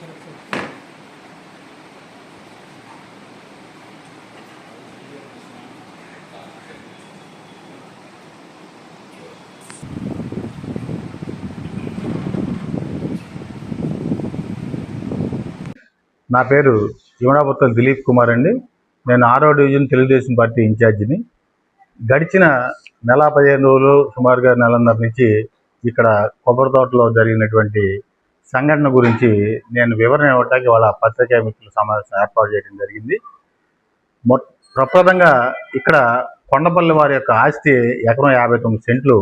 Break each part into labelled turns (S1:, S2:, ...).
S1: నా పేరు యువనాపుత్ర దిలీప్ కుమార్ అండి. నేను 6వ డివిజన్ తెలుగుదేశం పార్టీ ఇన్ఛార్జిని. గడిచిన నెల 15 రోజులు సుమారుగా నెలన్నర నుంచి ఇక్కడ కొబ్బరి తోటలో జరిగినటువంటి సంఘటన గురించి నేను వివరణ ఇవ్వడానికి వాళ్ళ పత్రికా మిత్రుల సమావేశం ఏర్పాటు చేయడం జరిగింది. ప్రప్రదంగా ఇక్కడ కొండపల్లి వారి యొక్క ఆస్తి ఎకరం 59 సెంట్లు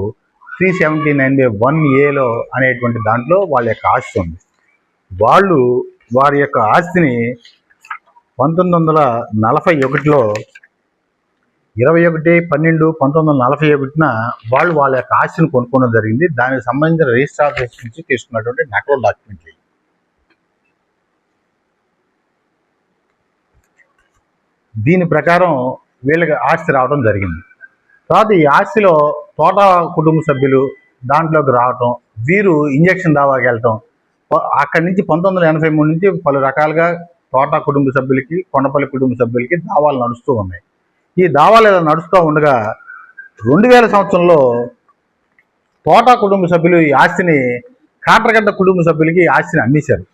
S1: 379/1Aలో అనేటువంటి దాంట్లో వాళ్ళ యొక్క ఆస్తి ఉంది. వాళ్ళు వారి యొక్క ఆస్తిని 1941లో 21/12/1941 వాళ్ళు వాళ్ళ యొక్క ఆస్తిని కొనుక్కోవడం జరిగింది. దానికి సంబంధించిన రిజిస్టర్ ఆఫీస్ నుంచి తీసుకున్నటువంటి నకలు డాక్యుమెంట్లు. దీని ప్రకారం వీళ్ళకి ఆస్తి రావడం జరిగింది. తర్వాత ఈ ఆస్తిలో తోట కుటుంబ సభ్యులు దాంట్లోకి రావటం, వీరు ఇంజక్షన్ దావాకి వెళ్ళటం, అక్కడి నుంచి 1983 నుంచి పలు రకాలుగా తోట కుటుంబ సభ్యులకి, కొండపల్లి కుటుంబ సభ్యులకి దావాలు నడుస్తూ ఉన్నాయి. ఈ దావాలు ఇలా నడుస్తూ ఉండగా 2000 సంవత్సరంలో తోట కుటుంబ సభ్యులు ఈ ఆస్తిని కాట్రగడ్డ కుటుంబ సభ్యులకి ఈ ఆస్తిని అమ్మేశారు.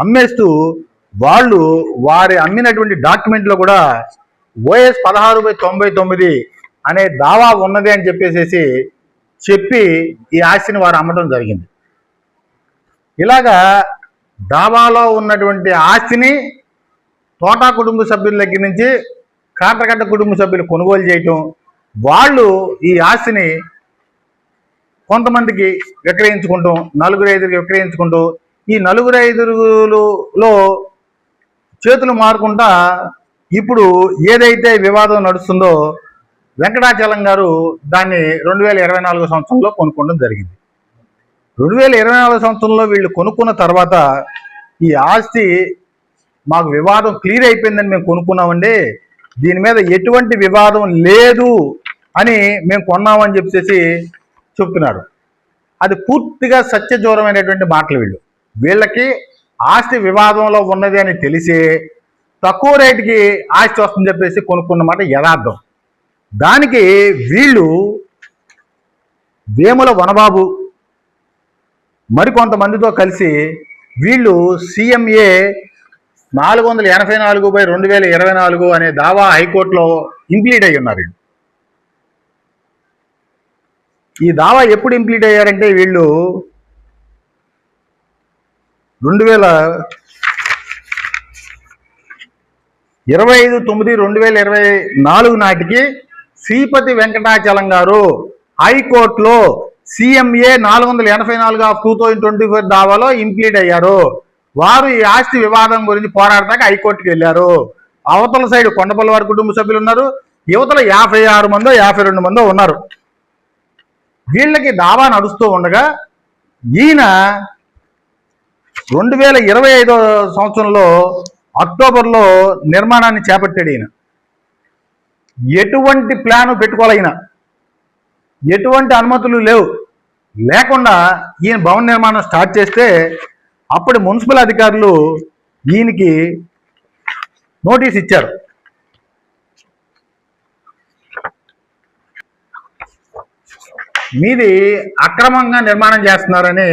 S1: అమ్మేస్తూ వాళ్ళు వారి అమ్మినటువంటి డాక్యుమెంట్లో కూడా OS 16/99 అనే దావా ఉన్నది అని చెప్పి ఈ ఆస్తిని వారు అమ్మడం జరిగింది. ఇలాగా దావాలో ఉన్నటువంటి ఆస్తిని తోట కుటుంబ సభ్యుల దగ్గర నుంచి కాట్రగడ్డ కుటుంబ సభ్యులు కొనుగోలు చేయటం, వాళ్ళు ఈ ఆస్తిని కొంతమందికి విక్రయించుకుంటూ, 4-5కి విక్రయించుకుంటూ, ఈ 4-5లో చేతులు మారుకుంటా ఇప్పుడు ఏదైతే వివాదం నడుస్తుందో వెంకటాచలం గారు దాన్ని 2024 సంవత్సరంలో కొనుక్కోవడం జరిగింది. 2024 సంవత్సరంలో వీళ్ళు కొనుక్కున్న తర్వాత ఈ ఆస్తి మాకు వివాదం క్లియర్ అయిపోయిందని మేము కొనుక్కున్నామండి, దీని మీద ఎటువంటి వివాదం లేదు అని మేము కొన్నామని చెప్తున్నారు. అది పూర్తిగా సత్యదూరమైనటువంటి మాటలు. వీళ్ళకి ఆస్తి వివాదంలో ఉన్నది అని తెలిసి తక్కువ రేటుకి ఆస్తి వస్తుందని చెప్పేసి కొనుక్కున్నమాట యథార్థం. దానికి వీళ్ళు వేముల వనబాబు మరికొంతమందితో కలిసి వీళ్ళు CMA 484/2024 అనే దావా హైకోర్టులో ఇంప్లీట్ అయ్యి ఉన్నారు. ఈ దావా ఎప్పుడు ఇంప్లీట్ అయ్యారంటే వీళ్ళు 25/9/2024 నాటికి శ్రీపతి వెంకటాచలం గారు హైకోర్టులో CMA 484/2024 దావాలో ఇంప్లీట్ అయ్యారు. వారు ఈ ఆస్తి వివాదం గురించి పోరాడటానికి హైకోర్టుకి వెళ్ళారు. అవతల సైడ్ కొండపల్లి వారి కుటుంబ సభ్యులు ఉన్నారు, యువతల 56 మందో 52 మందో ఉన్నారు. వీళ్ళకి దావా నడుస్తూ ఉండగా ఈయన 2025 సంవత్సరంలో అక్టోబర్లో నిర్మాణాన్ని చేపట్టాడు. ఈయన ఎటువంటి ప్లాను పెట్టుకోవాలైనా, ఎటువంటి అనుమతులు లేకుండా ఈయన భవన నిర్మాణం స్టార్ట్ చేస్తే అప్పుడు మున్సిపల్ అధికారులు ఈయనకి నోటీస్ ఇచ్చారు. మీది అక్రమంగా నిర్మాణం చేస్తున్నారని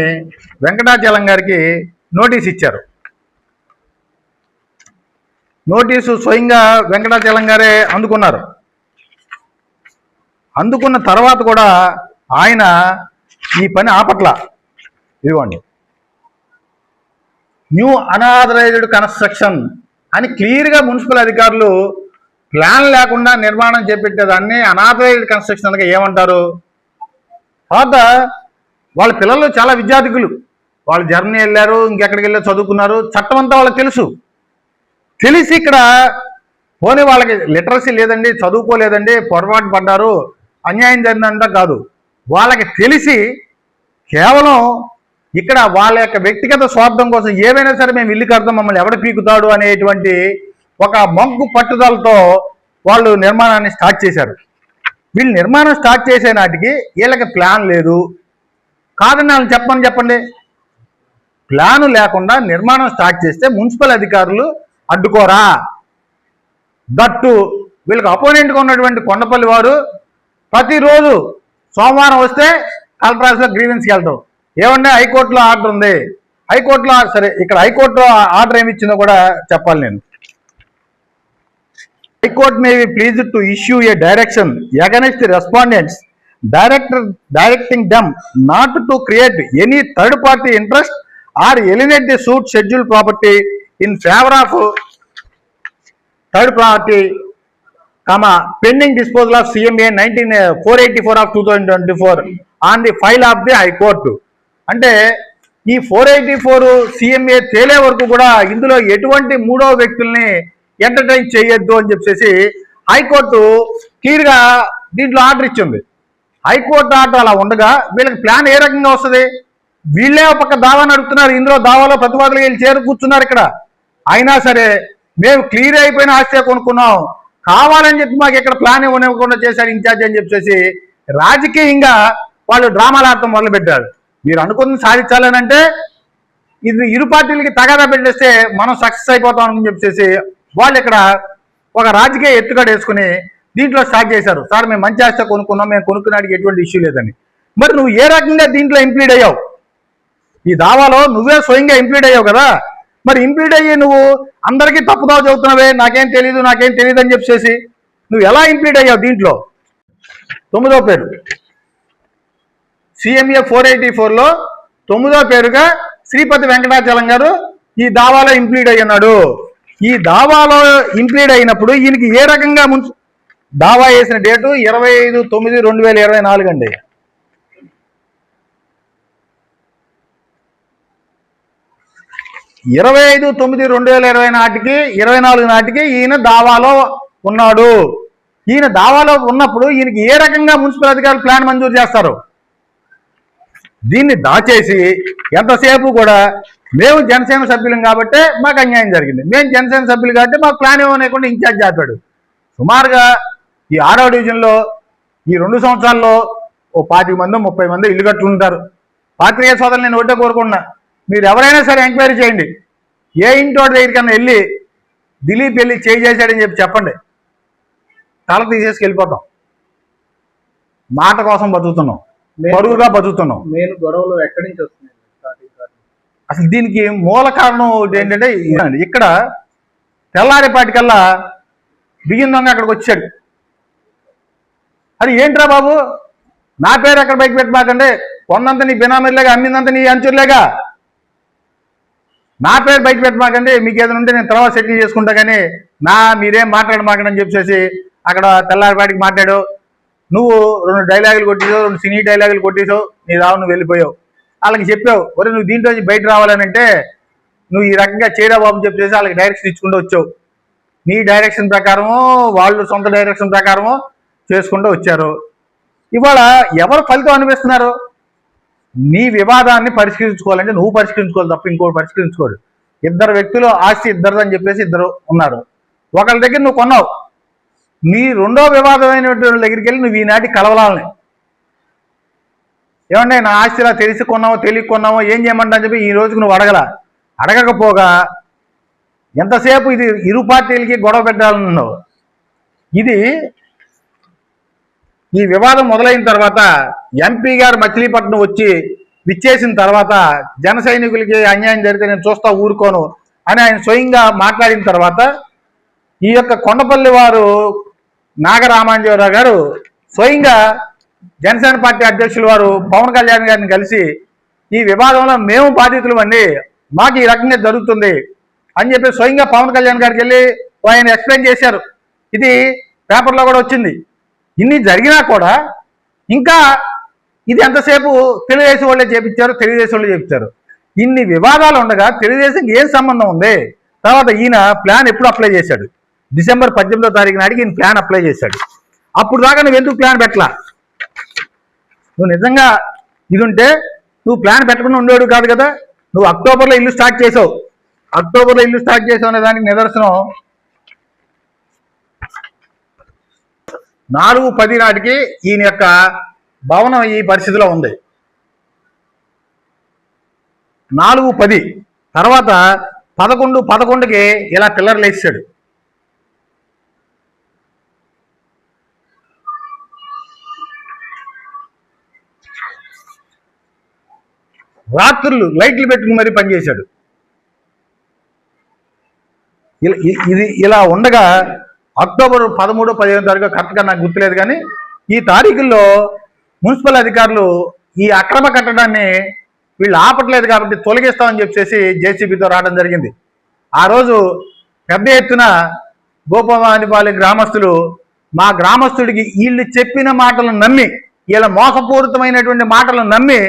S1: వెంకటాచలం గారికి నోటీస్ ఇచ్చారు. నోటీసు స్వయంగా వెంకటాచలం గారే అందుకున్నారు. అందుకున్న తర్వాత కూడా ఆయన ఈ పని ఆపట్ల. ఇదిగోండి, న్యూ అనాథరైజ్డ్ కన్స్ట్రక్షన్ అని క్లియర్గా మున్సిపల్ అధికారులు ప్లాన్ లేకుండా నిర్మాణం చేపట్టేదాన్ని అనాథరైజ్డ్ కన్స్ట్రక్షన్ అనగా ఏమంటారు? తర్వాత వాళ్ళ పిల్లలు చాలా విద్యార్థికులు, వాళ్ళు జర్నీ వెళ్ళారు, ఇంకెక్కడికి వెళ్ళి చదువుకున్నారు, చట్టం అంతా వాళ్ళకి తెలిసి ఇక్కడ పోనీ వాళ్ళకి లిటరసీ లేదండి, చదువుకోలేదండి, పొరపాటు పడ్డారు, అన్యాయం జరిగిందంట కాదు, వాళ్ళకి తెలిసి కేవలం ఇక్కడ వాళ్ళ యొక్క వ్యక్తిగత స్వార్థం కోసం ఏవైనా సరే మేము ఇల్లు కడతాం, మమ్మల్ని ఎవడ పీకుతాడు అనేటువంటి ఒక మొగ్గు పట్టుదలతో వాళ్ళు నిర్మాణాన్ని స్టార్ట్ చేశారు. వీళ్ళు నిర్మాణం స్టార్ట్ చేసే నాటికి వీళ్ళకి ప్లాన్ లేదు. కాదని వాళ్ళని చెప్పండి, ప్లాను లేకుండా నిర్మాణం స్టార్ట్ చేస్తే మున్సిపల్ అధికారులు అడ్డుకోరా? దట్టు వీళ్ళకి అపోనెంట్గా ఉన్నటువంటి కొండపల్లి వారు ప్రతిరోజు సోమవారం వస్తే కలెక్టర్ ఆఫీస్లో గ్రీవెన్స్కి వెళ్తాం. ఏమంటే హైకోర్టులో ఆర్డర్ ఉంది, హైకోర్టులో సరే ఇక్కడ హైకోర్టులో ఆర్డర్ ఏమి ఇచ్చిందో కూడా చెప్పాలి నేను. High court may be pleased to issue a direction against the respondents directing them not to create any third party interest or alienate the suit schedule property in favour of third party pending disposal of CMA 484 of 2024 on the file of the high court. అంటే ఈ 484 CMA తేలే వరకు కూడా ఇందులో ఎటువంటి మూడో వ్యక్తుల్ని entertain చేయొద్దు అని చెప్పేసి హైకోర్టు క్లియర్గా దీంట్లో ఆర్డర్ ఇచ్చింది. హైకోర్టు ఆర్డర్ అలా ఉండగా వీళ్ళకి ప్లాన్ ఏ రకంగా వస్తుంది? వీళ్ళే ఒక పక్క దావా నడుపుతున్నారు, ఇందులో దావాలో ప్రతివాదులు వీళ్ళు చేరు కూర్చున్నారు ఇక్కడ. అయినా సరే మేము క్లియర్ అయిపోయిన ఆస్తి కొనుక్కున్నాం, కావాలని చెప్పి మాకు ఇక్కడ ప్లాన్ ఇవ్వకుండా చేశారు ఇన్ఛార్జ్ అని చెప్పేసి రాజకీయంగా వాళ్ళు డ్రామాలు ఆడటం మొదలుపెట్టారు. మీరు అనుకుని సాధించాలనంటే ఇది ఇరు పార్టీలకి తగాదా పెట్టేస్తే మనం సక్సెస్ అయిపోతాం అని చెప్పేసి వాళ్ళు ఇక్కడ ఒక రాజకీయ ఎత్తుగడ వేసుకుని దీంట్లో స్టార్ట్ చేశారు. సార్ మేము మంచి ఆస్తి కొనుక్కున్నాం, మేము కొనుక్కున్నాడికి ఎటువంటి ఇష్యూ లేదని. మరి నువ్వు ఏ రకంగా దీంట్లో ఇంప్లీడ్ అయ్యావు? ఈ దావాలో నువ్వే స్వయంగా ఇంప్లీడ్ అయ్యావు కదా. మరి ఇంప్లీడ్ అయ్యి నువ్వు అందరికీ తప్పుదావ చెబుతున్నావే, నాకేం తెలియదు అని చెప్పేసి నువ్వు ఎలా ఇంప్లీడ్ అయ్యావు దీంట్లో? 9వ పేరు CMA 484లో 9వ పేరుగా శ్రీపతి వెంకటాచలం గారు ఈ దావాలో ఇంప్లీడ్ అయ్యున్నాడు. ఈ దావాలో ఇంప్లీడ్ అయినప్పుడు ఈయనకి ఏ రకంగా దావా వేసిన డేటు 25/9/2024 అండి. 25/9/2024 నాటికి ఈయన దావాలో ఉన్నాడు. ఈయన దావాలో ఉన్నప్పుడు ఈయనకి ఏ రకంగా మున్సిపల్ అధికారులు ప్లాన్ మంజూరు చేస్తారు? దీన్ని దాచేసి ఎంతసేపు కూడా మేము జనసేన సభ్యులం కాబట్టే మాకు అన్యాయం జరిగింది, మేము జనసేన సభ్యులు కాబట్టి మాకు ప్లాన్ ఇవ్వలేకుండా ఇన్ఛార్జ్ ఆపాడు. సుమారుగా ఈ 6వ డివిజన్లో ఈ 2 సంవత్సరాల్లో ఓ 25 మంది 30 మంది ఇల్లు కట్టుకుంటారు. పాత్రికేయ సోదరులు నేను ఒకటే కోరుకున్నా, మీరు ఎవరైనా సరే ఎంక్వైరీ చేయండి, ఏ ఇంటోటి దగ్గరికన్నా వెళ్ళి దిలీప్ వెళ్ళి చేశాడని చెప్పి చెప్పండి, తల తీసేసి వెళ్ళిపోతాం. మాట కోసం బతుకుతున్నాం, పరుగుగా బతుకుతున్నాం.
S2: నేను గొడవలు ఎక్కడి నుంచి వస్తున్నాయి?
S1: అసలు దీనికి మూల కారణం ఏంటంటే ఇక్కడ తెల్లారేపాటికల్లా బియ్యం దొంగ అక్కడికి వచ్చాడు. అది ఏంట్రా బాబు, నా పేరు అక్కడ బయట పెట్టమాకండి, కొన్నంత నీ బినామీలేగా, అమ్మిందంత నీ అంచుర్లేగా, నా పేరు బయట పెట్టమాకండి, మీకు ఏదైనా ఉంటే నేను తర్వాత సెటిల్ చేసుకుంటా, కానీ మీరేం మాట్లాడమాకండి అని చెప్పేసి అక్కడ తెల్లారిపాటికి మాట్లాడు. నువ్వు 2 డైలాగులు కొట్టేసావు, 2 సినీ డైలాగులు కొట్టేసావు, నీ రావు నువ్వు వెళ్ళిపోయావు. వాళ్ళకి చెప్పావు, ఒరే నువ్వు దీంట్లో బయట రావాలని అంటే నువ్వు ఈ రకంగా చేయరా బాబు చెప్పేసి వాళ్ళకి డైరెక్షన్ ఇచ్చుకుంటూ వచ్చావు. నీ డైరెక్షన్ ప్రకారము, వాళ్ళు సొంత డైరెక్షన్ ప్రకారము చేసుకుంటూ వచ్చారు. ఇవాళ ఎవరు ఫలితం అనిపిస్తున్నారు? నీ వివాదాన్ని పరిష్కరించుకోవాలంటే నువ్వు పరిష్కరించుకోవాలి తప్ప ఇంకోటి పరిష్కరించుకోడు. 2 వ్యక్తులు ఆస్తి ఇద్దరిదని చెప్పేసి 2 ఉన్నారు. ఒకళ్ళ దగ్గర నువ్వు కొన్నావు, నీ 2వ వివాదమైనటువంటి దగ్గరికి వెళ్ళి నువ్వు ఈనాటి కలవలాలని, ఏమంటే నా ఆస్తిలా తెలిసి కొన్నామో తెలియక కొన్నామో ఏం చేయమంటా అని చెప్పి ఈ రోజుకు నువ్వు అడగకపోగా ఎంతసేపు ఇది ఇరు పార్టీలకి గొడవ పెట్టాలన్నావు. ఇది ఈ వివాదం మొదలైన తర్వాత ఎంపీ గారు మచిలీపట్నం వచ్చి విచ్చేసిన తర్వాత జన సైనికులకి అన్యాయం జరిగితే నేను చూస్తా ఊరుకోను అని ఆయన స్వయంగా మాట్లాడిన తర్వాత ఈ యొక్క కొండపల్లి వారు నాగరామాంజీరావు గారు స్వయంగా జనసేన పార్టీ అధ్యక్షులు వారు పవన్ కళ్యాణ్ గారిని కలిసి ఈ వివాదంలో మేము బాధితులు అండి, మాకు ఈ రకంగా జరుగుతుంది అని చెప్పి స్వయంగా పవన్ కళ్యాణ్ గారికి వెళ్ళి ఆయన ఎక్స్ప్లెయిన్ చేశారు. ఇది పేపర్లో కూడా వచ్చింది. ఇన్ని జరిగినా కూడా ఇంకా ఇది ఎంతసేపు తెలుగుదేశం వాళ్ళే చేపించారు. ఇన్ని వివాదాలు ఉండగా తెలుగుదేశం ఏం సంబంధం ఉంది? తర్వాత ఈయన ప్లాన్ ఎప్పుడు అప్లై చేశాడు? డిసెంబర్ 18వ తారీఖు నాటికి ఈయన ప్లాన్ అప్లై చేశాడు. అప్పుడు దాకా నువ్వు ఎందుకు ప్లాన్ పెట్టలా? నువ్వు నిజంగా ఇది ఉంటే నువ్వు ప్లాన్ పెట్టకుండా ఉండేవాడు కాదు కదా. నువ్వు అక్టోబర్లో ఇల్లు స్టార్ట్ చేసావు అనే దానికి నిదర్శనం 4/10 నాటికి ఈయన యొక్క భవనం ఈ పరిస్థితిలో ఉంది. 4:10 తర్వాత 11:11కి ఇలా పిల్లర్లు వేసాడు. రాత్రులు లైట్లు పెట్టుకుని మరీ పనిచేశాడు. ఇది ఇలా ఉండగా అక్టోబర్ 13, 15 తారీఖు కరెక్ట్గా నాకు గుర్తులేదు, కానీ ఈ తారీఖుల్లో మున్సిపల్ అధికారులు ఈ అక్రమ కట్టడాన్ని వీళ్ళు ఆపట్లేదు కాబట్టి తొలగిస్తామని చెప్పేసి జేసీబీతో రావడం జరిగింది. ఆ రోజు పెద్ద ఎత్తున గోపవానిపాలెం గ్రామస్తులు మా గ్రామస్తుడికి వీళ్ళు చెప్పిన మాటలను నమ్మి, వీళ్ళ మోసపూరితమైనటువంటి మాటలను నమ్మి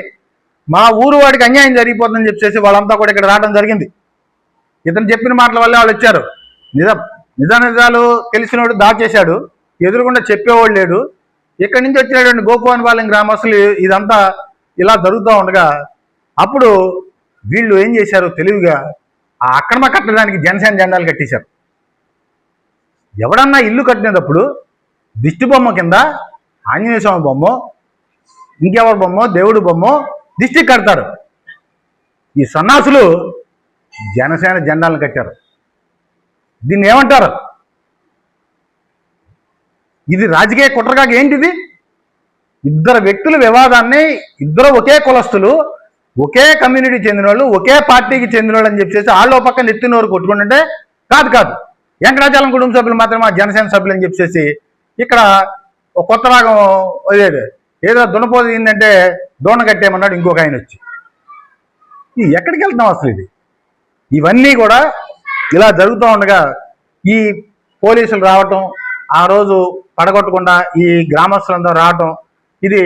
S1: మా ఊరు వాడికి అన్యాయం జరిగిపోతుందని చెప్పేసి వాళ్ళంతా కూడా ఇక్కడ రావడం జరిగింది. ఇతను చెప్పిన మాటల వల్ల వాళ్ళు వచ్చారు. నిజాలు తెలిసినోడు దాచేశాడు, ఎదురుకుండా చెప్పేవాడు లేడు. ఇక్కడి నుంచి వచ్చినటువంటి గోపవానిపాలెం గ్రామస్తులు ఇదంతా ఇలా జరుగుతూ ఉండగా అప్పుడు వీళ్ళు ఏం చేశారు, తెలివిగా ఆ అక్రమ కట్టడానికి జనసేన జెండాలు కట్టేశారు. ఎవడన్నా ఇల్లు కట్టినప్పుడు దిష్టి బొమ్మ కింద ఆంజనేయ స్వామి బొమ్మ, ఇంకెవరి బొమ్మ, దేవుడి బొమ్మ దిష్టి కడతారు. ఈ సన్నాసులు జనసేన జెండాలను కట్టారు. దీన్ని ఏమంటారు? ఇది రాజకీయ కుట్రగా ఏంటిది? ఇద్దరు వ్యక్తుల వివాదాన్ని, ఇద్దరు ఒకే కులస్తులు, ఒకే కమ్యూనిటీ చెందిన వాళ్ళు, ఒకే పార్టీకి చెందిన వాళ్ళు అని చెప్పేసి వాళ్ళు పక్కన ఎత్తినోరు కొట్టుకుంటుంటే కాదు వెంకటాచలం కుటుంబ సభ్యులు మాత్రమే జనసేన సభ్యులు అని చెప్పేసి ఇక్కడ ఒక కొత్త రాగం ఏదో దున్నపోదు ఏంటంటే దోణ కట్టేయమన్నాడు ఇంకొక ఆయన వచ్చి. ఇది ఎక్కడికి వెళ్తాం అసలు? ఇవన్నీ కూడా ఇలా జరుగుతూ ఉండగా ఈ పోలీసులు రావటం, ఆ రోజు పడగొట్టకుండా ఈ గ్రామస్తులంతా రావటం, ఇది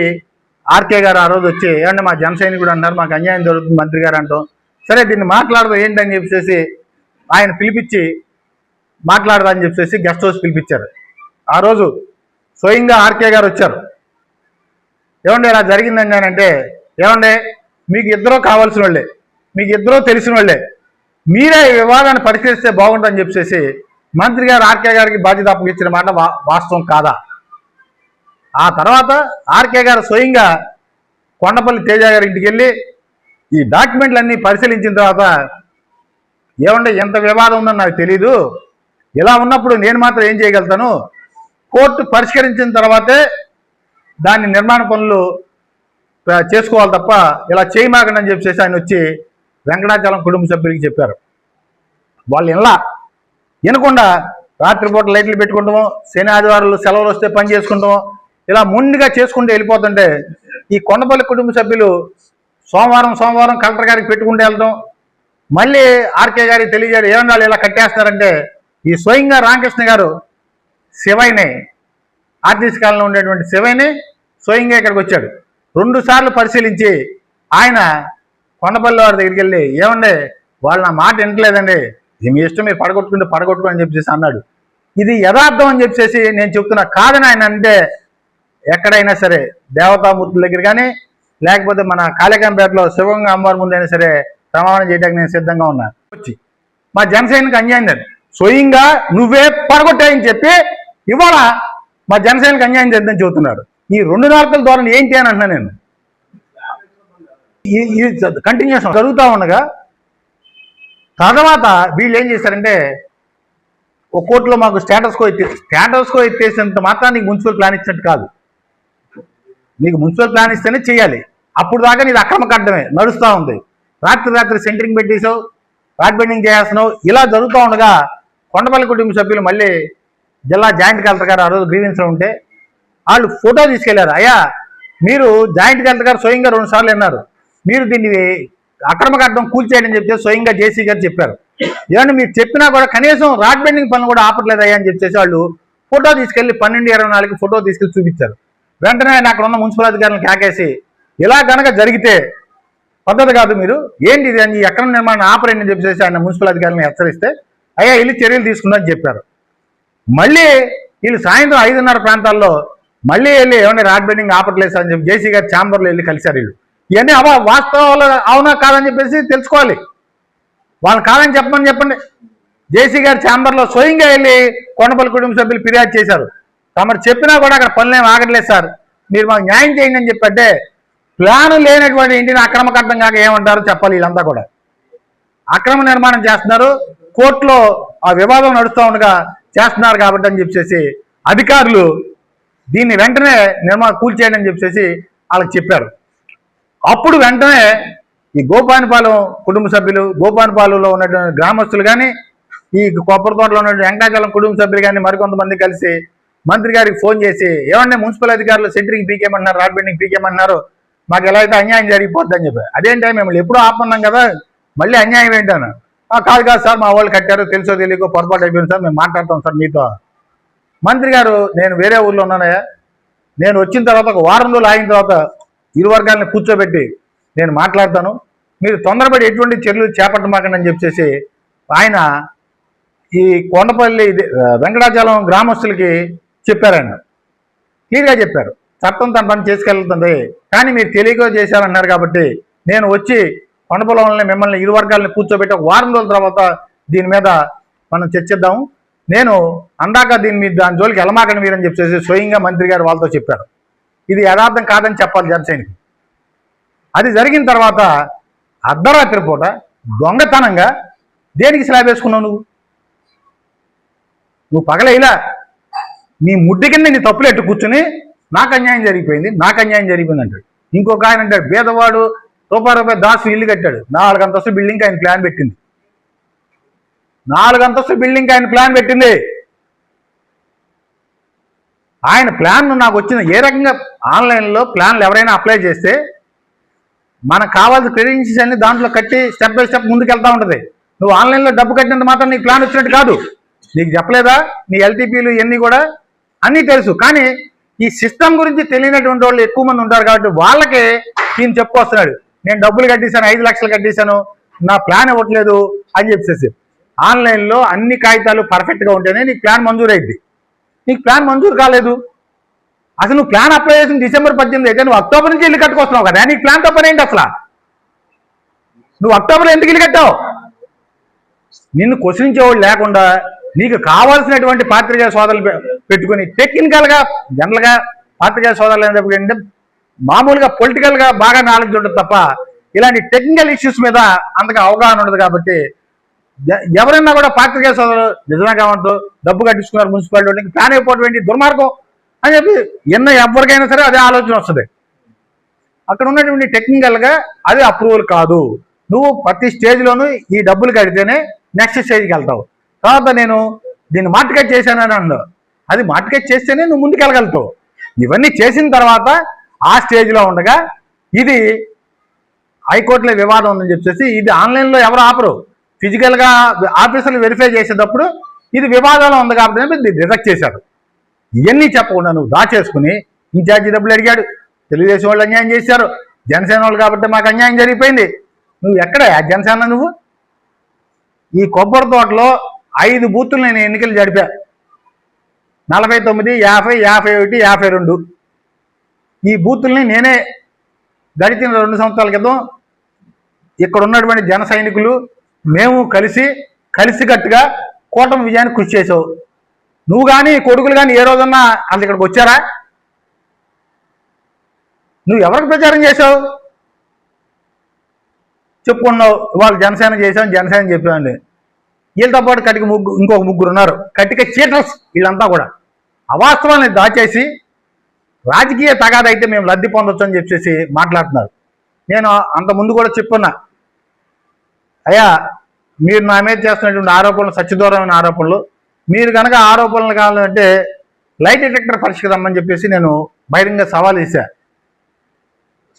S1: ఆర్కే గారు ఆ రోజు వచ్చి ఏమంటే మా జన సైనికుడు అన్నారు, మాకు అన్యాయం జరుగుతుంది మంత్రి గారు అంటాం. సరే దీన్ని మాట్లాడదు ఏంటని చెప్పేసి ఆయన పిలిపించి మాట్లాడదా అని చెప్పేసి గెస్ట్ హౌస్ పిలిపించారు. ఆ రోజు స్వయంగా ఆర్కే గారు వచ్చారు. ఏమంటే ఇలా జరిగిందండి అని అంటే, ఏమండే మీకు ఇద్దరూ కావాల్సిన వాళ్ళే, మీకు ఇద్దరూ తెలిసిన వాళ్ళే, మీరే ఈ వివాదాన్ని పరిష్కరిస్తే బాగుంటుందని చెప్పేసి మంత్రి గారు ఆర్కే గారికి బాధ్యత అప్పగించిన మాట వాస్తవం కాదా? ఆ తర్వాత ఆర్కే గారు స్వయంగా కొండపల్లి తేజ గారి ఇంటికి వెళ్ళి ఈ డాక్యుమెంట్లన్నీ పరిశీలించిన తర్వాత, ఏమంటే ఎంత వివాదం ఉందని నాకు తెలీదు, ఇలా ఉన్నప్పుడు నేను మాత్రం ఏం చేయగలుగుతాను, కోర్టు పరిష్కరించిన తర్వాతే దాన్ని నిర్మాణ పనులు చేసుకోవాలి తప్ప ఇలా చేయమాకండి అని చెప్పేసి ఆయన వచ్చి వెంకటాచలం కుటుంబ సభ్యులకి చెప్పారు. వాళ్ళు ఇలా వినకుండా రాత్రిపూట లైట్లు పెట్టుకుంటామో, శని ఆదివారాలు సెలవులు వస్తే పని చేసుకుంటామో, ఇలా ముందుగా చేసుకుంటూ వెళ్ళిపోతుంటే ఈ కొండపల్లి కుటుంబ సభ్యులు సోమవారం కలెక్టర్ గారికి పెట్టుకుంటూ వెళ్తాం. మళ్ళీ ఆర్కే గారికి తెలియజేయడం, ఏమన్నా ఇలా కట్టేస్తారంటే ఈ స్వయంగా రామకృష్ణ గారు శివయ్యని, ఆర్టీసీ కాలంలో ఉండేటువంటి శివయ్యని స్వయంగా ఇక్కడికి వచ్చాడు. 2 సార్లు పరిశీలించి ఆయన కొండపల్లి వారి దగ్గరికి వెళ్ళి, ఏమండే వాళ్ళు నా మాట వినట్లేదండి, మీ ఇష్టం, మీరు పడగొట్టుకుని అని చెప్పేసి అన్నాడు. ఇది యథార్థం అని చెప్పేసి నేను చెప్తున్నా. కాదని ఆయన అంటే ఎక్కడైనా సరే దేవతామూర్తుల దగ్గర కానీ లేకపోతే మన కాళికాంపేటలో శివంగా అమ్మవారి ముందైనా సరే ప్రమాణం చేయడానికి నేను సిద్ధంగా ఉన్నా. వచ్చి మా జనసేనకి అన్యాయం లేదు, స్వయంగా నువ్వే పడగొట్టాయని చెప్పి ఇవాళ మా జనసేనకి అన్యాయం చేద్దని చెబుతున్నాడు. ఈ 2 నాలుకల ధోరణి ఏంటి అని అంటున్నా నేను. ఈ కంటిన్యూషన్ జరుగుతూ ఉండగా తర్వాత వీళ్ళు ఏం చేశారంటే, ఒక కోర్టులో మాకు స్టేటస్ కో ఎత్తేసినంత మాత్రం నీకు మున్సిపల్ ప్లాన్ ఇచ్చినట్టు కాదు. నీకు మున్సిపల్ ప్లాన్ ఇస్తేనే చేయాలి. అప్పుడు దాకా నీది అక్రమ కట్టడమే నడుస్తూ ఉంది. రాత్రి సెంటరింగ్ పెట్టేసావు, రాడ్ బెండింగ్ చేస్తున్నావు. ఇలా జరుగుతూ ఉండగా కొండపల్లి కుటుంబ సభ్యులు మళ్ళీ జిల్లా జాయింట్ కలెక్టర్ గారు ఆ రోజు గ్రీవెన్స్లో ఉంటే వాళ్ళు ఫోటో తీసుకెళ్లారు. అయ్యా మీరు జాయింట్ కలెక్టర్ గారు స్వయంగా 2 సార్లు అన్నారు, మీరు దీన్ని అక్రమ కట్టడం కూల్చేయని చెప్పి స్వయంగా జేసీ గారు చెప్పారు. ఏమన్నా మీరు చెప్పినా కూడా కనీసం రాడ్ బెండింగ్ పనులు కూడా ఆపట్లేదు అయ్యా అని చెప్పేసి వాళ్ళు ఫోటో తీసుకెళ్లి 12/24 ఫోటో తీసుకెళ్లి చూపించారు. వెంటనే ఆయన అక్కడ ఉన్న మున్సిపల్ అధికారులను కాకేసి, ఇలా కనుక జరిగితే పద్ధతి కాదు, మీరు ఏంటి ఇది అని అక్రమ నిర్మాణం ఆపరేట్ అని చెప్పేసి ఆయన మున్సిపల్ అధికారులను హెచ్చరిస్తే అయ్యా వెళ్ళి చర్యలు తీసుకుందని చెప్పారు. మళ్ళీ వీళ్ళు సాయంత్రం 5:30 ప్రాంతాల్లో మళ్ళీ వెళ్ళి ఏమన్నా రాడ్ బెండింగ్ ఆపట్లేదు అని చెప్పి జేసీ గారి ఛాంబర్లో వెళ్ళి కలిశారు. వీళ్ళు ఇవన్నీ వాస్తవాలు అవునా కాదని చెప్పేసి తెలుసుకోవాలి. వాళ్ళు కాదని చెప్పండి. జేసీ గారి ఛాంబర్లో స్వయంగా వెళ్ళి కొండపల్లి కుటుంబ సభ్యులు ఫిర్యాదు చేశారు. తమరు చెప్పినా కూడా అక్కడ పనులేం ఆగట్లేదు సార్, మీరు మాకు న్యాయం చేయండి అని చెప్పంటే ప్లాన్ లేనటువంటి ఇంటిని అక్రమ కట్టడం కాక ఏమంటారు చెప్పాలి. వీళ్ళంతా కూడా అక్రమ నిర్మాణం చేస్తున్నారు, కోర్టులో ఆ వివాదం నడుస్తూ ఉండగా చేస్తున్నారు కాబట్టి అని చెప్పేసి అధికారులు దీన్ని వెంటనే కూల్చేయండి అని చెప్పేసి వాళ్ళకి చెప్పారు. అప్పుడు వెంటనే ఈ గోపానిపాలెం కుటుంబ సభ్యులు, గోపానిపాలెంలో ఉన్నటువంటి గ్రామస్తులు కానీ, ఈ కొబ్బరి తోటలో ఉన్నటువంటి వెంకటాచలం కుటుంబ సభ్యులు కానీ మరికొంతమంది కలిసి మంత్రి గారికి ఫోన్ చేసి, ఏమంటే మున్సిపల్ అధికారులు సెంటరింగ్ పీకేయమన్నారు, రాడ్ బెండింగ్ పీకేయమన్నారు, మాకు ఎలా అయితే అన్యాయం జరిగిపోద్ది అని చెప్పి. అదేంటే మేము ఎప్పుడూ ఆపన్నాం కదా, మళ్ళీ అన్యాయం ఏంటన్నా? కాదు కాదు సార్, మా వాళ్ళు కట్టారు, తెలుసో తెలియకో పొరపాటు అయిపోయింది సార్, మేము మాట్లాడతాం సార్ మీతో. మంత్రి గారు, నేను వేరే ఊర్లో ఉన్నానయ్యా, నేను వచ్చిన తర్వాత ఒక వారం రోజులు ఆగిన తర్వాత ఇరు వర్గాలను కూర్చోబెట్టి నేను మాట్లాడతాను, మీరు తొందరపడి ఎటువంటి చర్యలు చేపట్టమాకండి అని చెప్పేసి ఆయన ఈ కొండపల్లి వెంకటాచలం గ్రామస్తులకి చెప్పారండి. క్లియర్గా చెప్పారు, చట్టం తన పని చేసుకెళ్తుంది, కానీ మీరు తెలియక చేశారన్నారు కాబట్టి నేను వచ్చి కొండపొలంలో మిమ్మల్ని ఇరు వర్గాలను కూర్చోబెట్టి ఒక వారం రోజుల తర్వాత దీని మీద మనం చర్చిద్దాము, నేను అందాక దీని మీద దాని జోలికి వెళ్ళమాకండి మీరని చెప్పేసి స్వయంగా మంత్రి గారు వాళ్ళతో చెప్పారు. ఇది యథార్థం కాదని చెప్పాలి జనసేనకి. అది జరిగిన తర్వాత అర్ధరాత్రి పూట దొంగతనంగా దేనికి స్లాబ్ వేసుకున్నావు నువ్వు పగలైలా నీ ముడ్డి కింద నీ తప్పులు ఎట్టు కూర్చుని నాకు అన్యాయం జరిగిపోయింది, నాకు అన్యాయం జరిగిపోయింది అంటాడు. ఇంకొక ఆయన అంటాడు, పేదవాడు రూపాయి దాసు ఇల్లు కట్టాడు, 4 అంతస్తు బిల్డింగ్ ఆయన ప్లాన్ పెట్టింది, 4 అంతస్తు బిల్డింగ్ ఆయన ప్లాన్ పెట్టింది. ఆయన ప్లాన్ నాకు వచ్చిన ఏ రకంగా ఆన్లైన్లో ప్లాన్లు ఎవరైనా అప్లై చేస్తే మనకు కావాల్సిన క్రెడెన్షియల్స్ అన్ని దాంట్లో కట్టి స్టెప్ బై స్టెప్ ముందుకు వెళ్తూ ఉంటుంది. నువ్వు ఆన్లైన్లో డబ్బు కట్టినంత మాత్రం నీకు ప్లాన్ వచ్చినట్టు కాదు. నీకు చెప్పలేదా? నీ ఎల్టీపీలు ఇవన్నీ కూడా అన్నీ తెలుసు, కానీ ఈ సిస్టమ్ గురించి తెలియనటువంటి వాళ్ళు ఎక్కువ మంది ఉంటారు కాబట్టి వాళ్ళకే ఈయన చెప్పుకొస్తున్నాడు, నేను డబ్బులు కట్టేశాను, 5 లక్షలు కట్టేశాను, నా ప్లాన్ ఇవ్వట్లేదు అని చెప్పేసి. ఆన్లైన్లో అన్ని కాగితాలు పర్ఫెక్ట్గా ఉంటేనే నీకు ప్లాన్ మంజూరు అయింది. నీకు ప్లాన్ మంజూరు కాలేదు, అసలు నువ్వు ప్లాన్ అప్లై చేసిన December 18 అయితే నువ్వు అక్టోబర్ నుంచి ఇల్లు కట్టుకొస్తున్నావు కదా, నీకు ప్లాన్ తప్పని ఏంటి అసలు? నువ్వు అక్టోబర్లో ఎందుకు ఇల్లు కట్టావు? నిన్ను క్వశ్చనించేవాళ్ళు లేకుండా నీకు కావాల్సినటువంటి పాత్రికేయ సోదరులు పెట్టుకుని టెక్నికల్గా జనరల్గా పాత్రికేయ సోదరులు ఏంటంటే మామూలుగా పొలిటికల్గా బాగా నాలెడ్జ్ ఉంటుంది తప్ప ఇలాంటి టెక్నికల్ ఇష్యూస్ మీద అంతగా అవగాహన ఉండదు. కాబట్టి ఎవరైనా కూడా పాత్రికేయ సోదరులు నిజమే కావచ్చు డబ్బు కట్టించుకున్నారు మున్సిపాలిటీ వాళ్ళకి, ప్లాన్ అయిపోవడం దుర్మార్గం అని చెప్పి ఎవరికైనా సరే అదే ఆలోచన వస్తుంది. అక్కడ ఉన్నటువంటి టెక్నికల్గా అది అప్రూవల్ కాదు. నువ్వు ప్రతి స్టేజ్లోనూ ఈ డబ్బులు కడితేనే నెక్స్ట్ స్టేజ్కి వెళ్తావు. తర్వాత నేను దీన్ని మార్టిగేట్ చేశానని అన్నావు, అది మార్టిగేట్ చేస్తేనే నువ్వు ముందుకు వెళ్ళగలుగుతావు. ఇవన్నీ చేసిన తర్వాత ఆ స్టేజ్లో ఉండగా ఇది హైకోర్టులో వివాదం ఉందని చెప్పేసి ఇది ఆన్లైన్లో ఎవరు ఆపరు, ఫిజికల్గా ఆఫీసర్లు వెరిఫై చేసేటప్పుడు ఇది వివాదంలో ఉంది కాబట్టి దీన్ని రిజెక్ట్ చేశారు. ఇవన్నీ చెప్పకుండా నువ్వు దాచేసుకుని ఇన్ఛార్జి డబ్బులు అడిగాడు, తెలుగుదేశం వాళ్ళు అన్యాయం చేశారు, జనసేన వాళ్ళు కాబట్టి మాకు అన్యాయం జరిగిపోయింది. నువ్వు ఎక్కడ జనసేన? నువ్వు ఈ కొబ్బరి తోటలో 5 బూతులు నేను ఎన్నికలు జరిపా, 49, 50, 51, 52 ఈ బూతుల్ని నేనే గడిచిన 2 సంవత్సరాల క్రితం ఇక్కడ ఉన్నటువంటి జన సైనికులు మేము కలిసికట్టుగా కూటమి విజయానికి కృషి చేసావు. నువ్వు కానీ కొడుకులు కానీ ఏ రోజన్నా అంత ఇక్కడికి వచ్చారా? నువ్వు ఎవరికి ప్రచారం చేసావు? చెప్పుకున్నావు ఇవాళ జనసేన చేసావు, జనసేన చెప్పామండి. వీళ్ళతో పాటు ఇంకొక ముగ్గురు ఉన్నారు, కట్టిక చీటర్స్. వీళ్ళంతా కూడా అవాస్తవాన్ని దాచేసి రాజకీయ తగాద అయితే మేము లబ్ధి పొందొచ్చు అని చెప్పేసి మాట్లాడుతున్నారు. నేను అంత ముందు కూడా చెప్పున్నా, అయ్యా మీరు నా మీద చేస్తున్నటువంటి ఆరోపణలు సత్యదూరమైన ఆరోపణలు, మీరు కనుక ఆరోపణలు కావాలంటే లైట్ డిటెక్టర్ పరీక్షకు రమ్మని చెప్పేసి నేను బహిరంగ సవాల్ ఇచ్చా,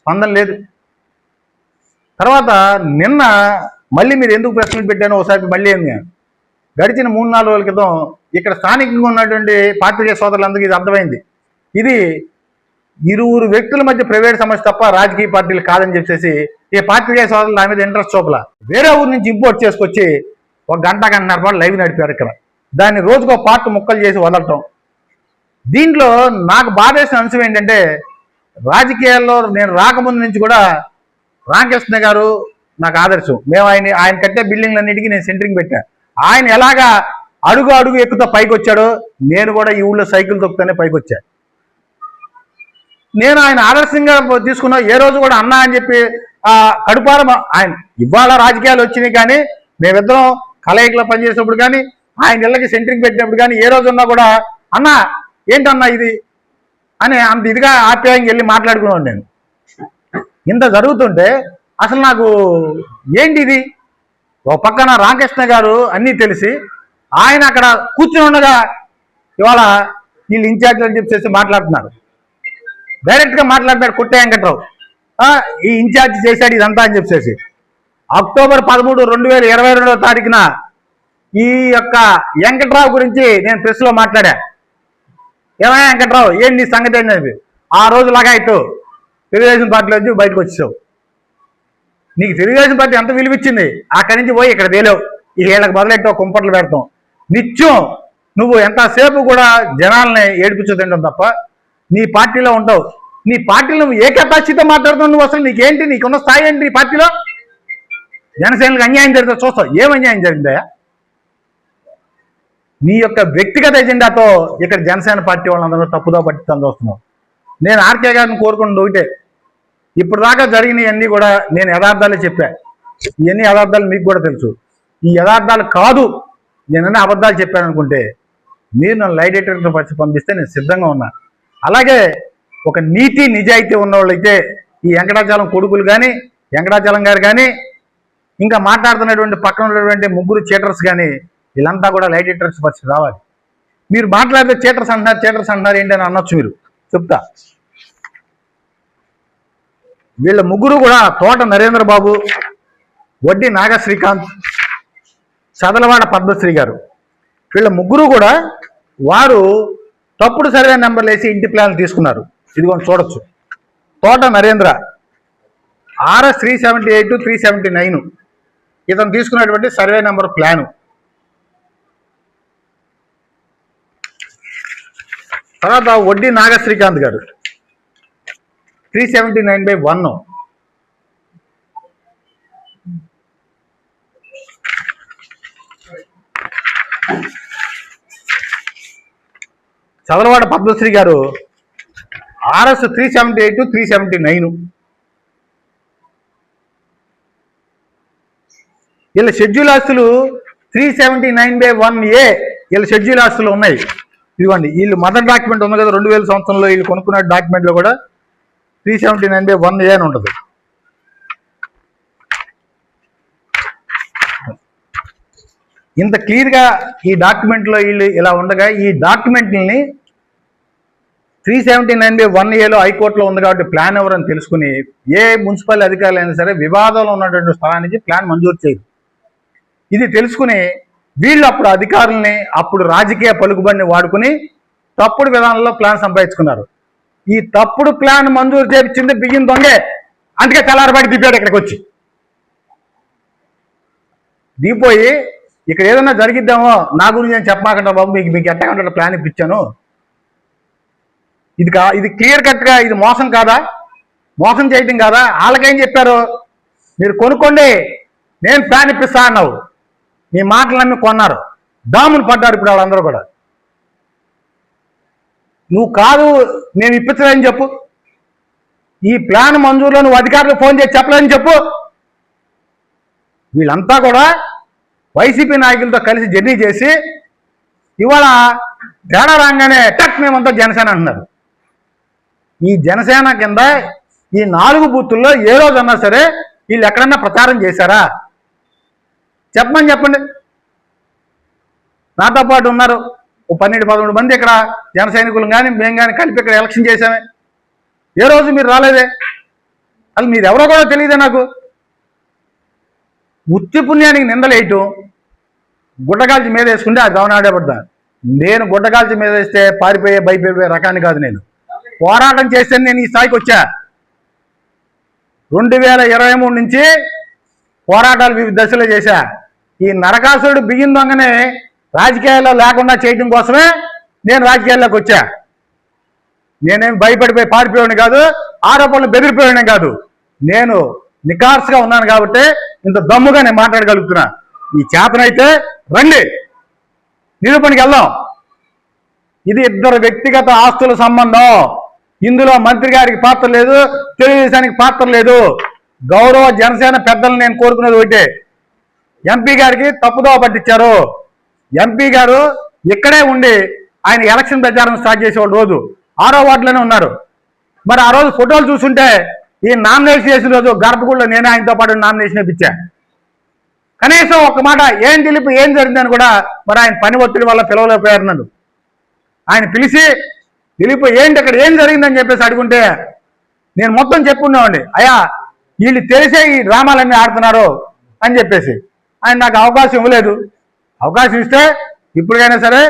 S1: స్పందన లేదు. తర్వాత నిన్న మళ్ళీ మీరు ఎందుకు ప్రశ్నలు పెట్టానో ఒకసారి మళ్ళీ ఏంది, గడిచిన 3-4 రోజుల క్రితం ఇక్కడ స్థానికంగా ఉన్నటువంటి పాత్రికేయ సోదరులందరికీ ఇది అర్థమైంది, ఇది ఇరువురు వ్యక్తుల మధ్య ప్రైవేట్ సమస్య తప్ప రాజకీయ పార్టీలు కాదని చెప్పేసి ఈ పాత్రికేయ సోదరులు నా మీద ఇంట్రెస్ట్ చూపలా వేరే ఊరి నుంచి ఇంపోర్ట్ చేసుకొచ్చి 1 గంటన్నర పాటు లైవ్ నడిపారు ఇక్కడ. దాన్ని రోజుకో పార్ట్ ముక్కలు చేసి వదలటం. దీంట్లో నాకు బాధేసిన అంశం ఏంటంటే, రాజకీయాల్లో నేను రాకముందు నుంచి కూడా రామకృష్ణ గారు నాకు ఆదర్శం. మేము ఆయన కట్టే బిల్డింగ్లన్నిటికీ నేను సెంటరింగ్ పెట్టా. ఆయన ఎలాగా అడుగు ఎక్కుతా పైకి వచ్చాడో నేను కూడా ఈ ఊళ్ళో సైకిల్ తొక్కుతానే పైకి వచ్చా. నేను ఆయన ఆదర్శంగా తీసుకున్నా. ఏ రోజు కూడా అన్నా అని చెప్పి కడుపార ఆయన ఇవాళ రాజకీయాలు వచ్చినాయి, కానీ మేమిద్దరం కలయికలో పనిచేసినప్పుడు కానీ ఆయన ఇళ్ళకి సెంటరింగ్ పెట్టినప్పుడు కానీ ఏ రోజున్నా కూడా అన్నా ఏంటన్నా ఇది అని అంత ఇదిగా ఆప్యాయంగా వెళ్ళి మాట్లాడుకున్నాను నేను. ఇంత జరుగుతుంటే అసలు నాకు ఏంటి ఇది? ఒక పక్కన రామకృష్ణ గారు అన్నీ తెలిసి ఆయన అక్కడ కూర్చుని ఉండగా ఇవాళ వీళ్ళు ఇన్ఛార్జ్ అని చెప్పేసి మాట్లాడుతున్నారు. డైరెక్ట్గా మాట్లాడినాడు కుట్టే వెంకట్రావు, ఈ ఇన్ఛార్జ్ చేశాడు ఇదంతా అని చెప్పేసి. అక్టోబర్ 13, 2022వ తారీఖున ఈ యొక్క వెంకట్రావు గురించి నేను ప్రెస్లో మాట్లాడా. ఏమయ్యా వెంకట్రావు, ఏం నీ సంగతి ఏంటి? ఆ రోజు లగాయితూ తెలుగుదేశం పార్టీలో వచ్చి బయటకు వచ్చేసావు. నీకు తెలుగుదేశం పార్టీ ఎంత విలువిచ్చింది, అక్కడి నుంచి పోయి ఇక్కడ తేలేవు. ఈ ఏళ్ళకి మొదలెట్టావు, కుంపట్లు పెడతాం. నిత్యం నువ్వు ఎంతసేపు కూడా జనాల్ని ఏడిపించదంటావు తప్ప నీ పార్టీలో ఉంటావు. నీ పార్టీలో నువ్వు ఏ కెపాసిటీతో మాట్లాడుతున్నావు? నువ్వు అసలు నీకేంటి, నీకున్న స్థాయి ఏంటి? ఈ పార్టీలో జనసేనలకు అన్యాయం జరిగితే చూస్తావు. ఏం అన్యాయం జరిగిందయా? నీ యొక్క వ్యక్తిగత ఎజెండాతో ఇక్కడ జనసేన పార్టీ వాళ్ళందరూ తప్పుదో పట్టిందని చూస్తున్నావు. నేను ఆర్కే గారిని కోరుకున్నది ఒకటే, ఇప్పుడు దాకా జరిగినవన్నీ కూడా నేను యథార్థాలే చెప్పా. ఇవన్నీ యథార్థాలు మీకు కూడా తెలుసు. ఈ యథార్థాలు కాదు, నేనన్నీ అబద్ధాలు చెప్పాను అనుకుంటే మీరు నన్ను లైట్ ఎడిటర్తో వచ్చి పంపిస్తే నేను సిద్ధంగా ఉన్నా. అలాగే ఒక నీతి నిజాయితీ ఉన్నవాళ్ళైతే ఈ వెంకటాచలం కొడుకులు కానీ, వెంకటాచలం గారు కానీ, ఇంకా మాట్లాడుతున్నటువంటి పక్కన ఉన్నటువంటి ముగ్గురు చీటర్స్ కానీ, వీళ్ళంతా కూడా లైట్ ఎడిటర్స్ పరిస్థితి రావాలి. మీరు మాట్లాడితే చీటర్స్ అంటున్నారు ఏంటని అనొచ్చు. మీరు చెప్తా, వీళ్ళ ముగ్గురు కూడా తోట నరేంద్ర బాబు, వడ్డీ నాగ శ్రీకాంత్, చదలవాడ పద్మశ్రీ గారు, వీళ్ళ ముగ్గురు కూడా వారు తప్పుడు సర్వే నెంబర్లు వేసి ఇంటి ప్లాన్లు తీసుకున్నారు. ఇదిగోండి చూడొచ్చు. తోట నరేంద్ర RS 378 379 ఇతను తీసుకున్నటువంటి సర్వే నెంబర్ ప్లాను. తర్వాత వడ్డీ నాగ శ్రీకాంత్ గారు 379/1. చదలవాడ పద్మశ్రీ గారు RS 378 379. వీళ్ళ షెడ్యూల్ ఆస్తులు 379/1A వీళ్ళ షెడ్యూల్ ఆస్తులు ఉన్నాయి. ఇదిగోండి, వీళ్ళు మదర్ డాక్యుమెంట్ ఉంది కదా, 2000 సంవత్సరంలో వీళ్ళు కొనుక్కున్న డాక్యుమెంట్లో కూడా 379/1A అని ఉంటుంది. ఇంత క్లియర్గా ఈ డాక్యుమెంట్లో వీళ్ళు ఇలా ఉండగా, ఈ డాక్యుమెంట్ని 379/1Aలో హైకోర్టులో ఉంది కాబట్టి ప్లాన్ ఎవరని తెలుసుకుని ఏ మున్సిపల్ అధికారులు అయినా సరే వివాదంలో ఉన్నటువంటి స్థలానికి ప్లాన్ మంజూరు చేయరు. ఇది తెలుసుకుని వీళ్ళు అప్పుడు అధికారుల్ని, అప్పుడు రాజకీయ పలుకుబడిని వాడుకుని తప్పుడు విధానంలో ప్లాన్ సంపాదించుకున్నారు. ఈ తప్పుడు ప్లాన్ మంజూరు చేయించింది బియ్యం దొంగే. అందుకే తెల్లారబడి దిపాడు ఇక్కడికి వచ్చి. దిగిపోయి ఇక్కడ ఏదన్నా జరిగిద్దామో నా గురించి నేను చెప్పమాకంటా బాబు, మీకు ఎట్టకుండా ప్లాన్ ఇప్పించాను. ఇది క్లియర్ కట్గా ఇది మోసం కాదా? మోసం చేయటం కాదా? వాళ్ళకేం చెప్పారు, మీరు కొనుక్కోండి నేను ప్లాన్ ఇప్పిస్తా అన్నావు. నీ మాటలన్నీ కొన్నారు, దామును పడ్డారు ఇప్పుడు వాళ్ళందరూ కూడా. నువ్వు కాదు మేము ఇప్పించలేని చెప్పు, ఈ ప్లాన్ మంజూరులో నువ్వు అధికారులకు ఫోన్ చేసి చెప్పలేని చెప్పు. వీళ్ళంతా కూడా వైసీపీ నాయకులతో కలిసి జర్నీ చేసి ఇవాళ తేడా రాగానే టక్ మేమంతా జనసేన అంటున్నారు. ఈ జనసేన కింద ఈ 4 బూతుల్లో ఏ రోజన్నా సరే వీళ్ళు ఎక్కడన్నా ప్రచారం చేశారా? చెప్పండి. నాతో పాటు ఉన్నారు 12-13 మంది ఇక్కడ జన సైనికులు కానీ మేము కానీ కలిపి ఇక్కడ ఎలక్షన్ చేశామే. ఏ రోజు మీరు రాలేదే? అసలు మీరు ఎవరో కూడా తెలియదే నాకు. ఉత్తి పుణ్యానికి నిందలేయటం, గుడ్డగాల్చి మీద వేసుకుంటే అది గవనాడేపడ్డా. నేను గుడ్డగాల్చి మీద వేస్తే పారిపోయే భయపడిపోయే రకాన్ని కాదు. నేను పోరాటం చేస్తే నేను ఈ స్థాయికి వచ్చా. 2023 నుంచి పోరాటాలు వివిధ దశలో చేశా. ఈ నరకాసురుడు బియ్యం దొంగనే రాజకీయాల్లో లేకుండా చేయడం కోసమే నేను రాజకీయాల్లోకి వచ్చా. నేనేం భయపడిపోయి పారిపోయాను కాదు, ఆరోపణలు బెదిరిపోయాను కాదు. నేను నికార్స్గా ఉన్నాను కాబట్టి ఇంత దమ్ముగా నేను మాట్లాడగలుగుతున్నా. ఈ చేతనైతే రండి, నిరూపణకి వెళ్దాం. ఇది ఇద్దరు వ్యక్తిగత ఆస్తుల సంబంధం. ఇందులో మంత్రి గారికి పాత్ర లేదు, తెలుగుదేశానికి పాత్ర లేదు. గౌరవ జనసేన పెద్దలు నేను కోరుకునేది ఒకటే, ఎంపీ గారికి తప్పుదోవ పట్టించారు. ఎంపీ గారు ఇక్కడే ఉండి ఆయన ఎలక్షన్ ప్రచారం స్టార్ట్ చేసేవాళ్ళు రోజు 6వ వార్డులోనే ఉన్నారు. మరి ఆ రోజు ఫోటోలు చూస్తుంటే ఈ నామినేషన్ చేసిన రోజు గర్భగుడిలో నేనే ఆయనతో పాటు నామినేషన్ ఇప్పించా. కనీసం ఒక మాట ఏం దిలీప్ ఏం జరిగిందని కూడా మరి ఆయన పని ఒత్తిడి వల్ల పిలవలేకపోయారు నన్ను. ఆయన పిలిచి దిలీప్ ఏంటి అక్కడ ఏం జరిగిందని చెప్పేసి అడుగుంటే నేను మొత్తం చెప్పుకున్నామండి. అయ్యా వీళ్ళు తెలిసే ఈ డ్రామాలన్నీ ఆడుతున్నారు అని చెప్పేసి ఆయన నాకు అవకాశం ఇవ్వలేదు. అవకాశం ఇస్తే ఇప్పటికైనా సరే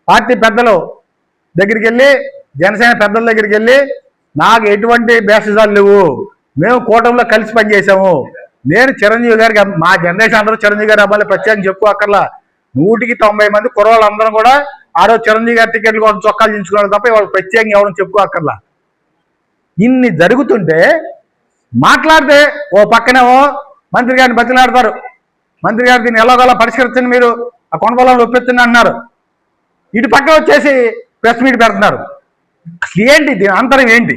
S1: పార్టీ పెద్దలు దగ్గరికి వెళ్ళి, జనసేన పెద్దల దగ్గరికి వెళ్ళి, నాకు ఎటువంటి భేషజాలు లేవు, మేము కూటమిలో కలిసి పనిచేసాము, నేను చిరంజీవి గారికి, మా జనరేషన్ అందరూ చిరంజీవి గారి అబ్బాయిలు ప్రత్యేకంగా చెప్పు అక్కర్లా, 190 మంది కుర్రోళ్ళందరూ కూడా ఆ రోజు చిరంజీవి గారి టికెట్లు కోసం చొక్కాలు దించుకున్నారు తప్ప వాళ్ళు ప్రత్యేకంగా ఎవరైనా చెప్పుకో అక్కర్లా. ఇన్ని జరుగుతుంటే మాట్లాడితే ఓ పక్కనేమో మంత్రి గారిని బతిలాడతారు, మంత్రి గారు దీన్ని ఎలాగోలా పరిష్కరించండి, మీరు ఆ కొనబలంలో ఒప్పించండి అన్నారు. ఇటు పక్క వచ్చేసి ప్రెస్ మీట్ పెడుతున్నారు. ఏంటి దీని అంతరం ఏంటి?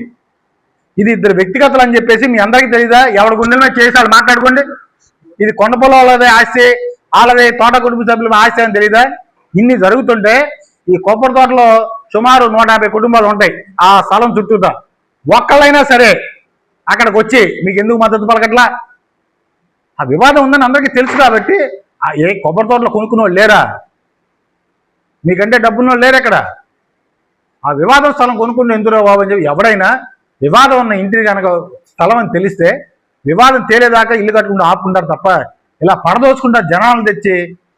S1: ఇది ఇద్దరు వ్యక్తిగతలు అని చెప్పేసి మీ అందరికీ తెలియదా? ఎవరి గుండెల మీద చేసాడు మాట్లాడుకోండి. ఇది కొండ పొలంలోదే ఆస్తి, వాళ్ళదే తోట కుటుంబ సభ్యుల ఆస్తి అని తెలియదా? ఇన్ని జరుగుతుంటే ఈ కొబ్బరి తోటలో సుమారు 150 కుటుంబాలు ఉంటాయి ఆ స్థలం చుట్టూతా. ఒక్కళ్ళైనా సరే అక్కడికి వచ్చి మీకు ఎందుకు మద్దతు పలకట్లా? ఆ వివాదం ఉందని అందరికీ తెలుసు కాబట్టి ఏ కొబ్బరి తోటలో కొనుక్కున్న వాళ్ళు లేరా? మీకంటే డబ్బున్న వాళ్ళు లేరు ఎక్కడ? ఆ వివాదం స్థలం కొనుక్కున్న ఎందుకు బాబు అని చెప్పి ఎవడైనా వివాదం ఉన్న ఇంటిని కనుక స్థలం అని తెలిస్తే వివాదం తేలేదాకా ఇల్లు కట్టుకుంటూ ఆపుకుంటారు తప్ప ఇలా పడదోచుకుంటా జనాలను తెచ్చి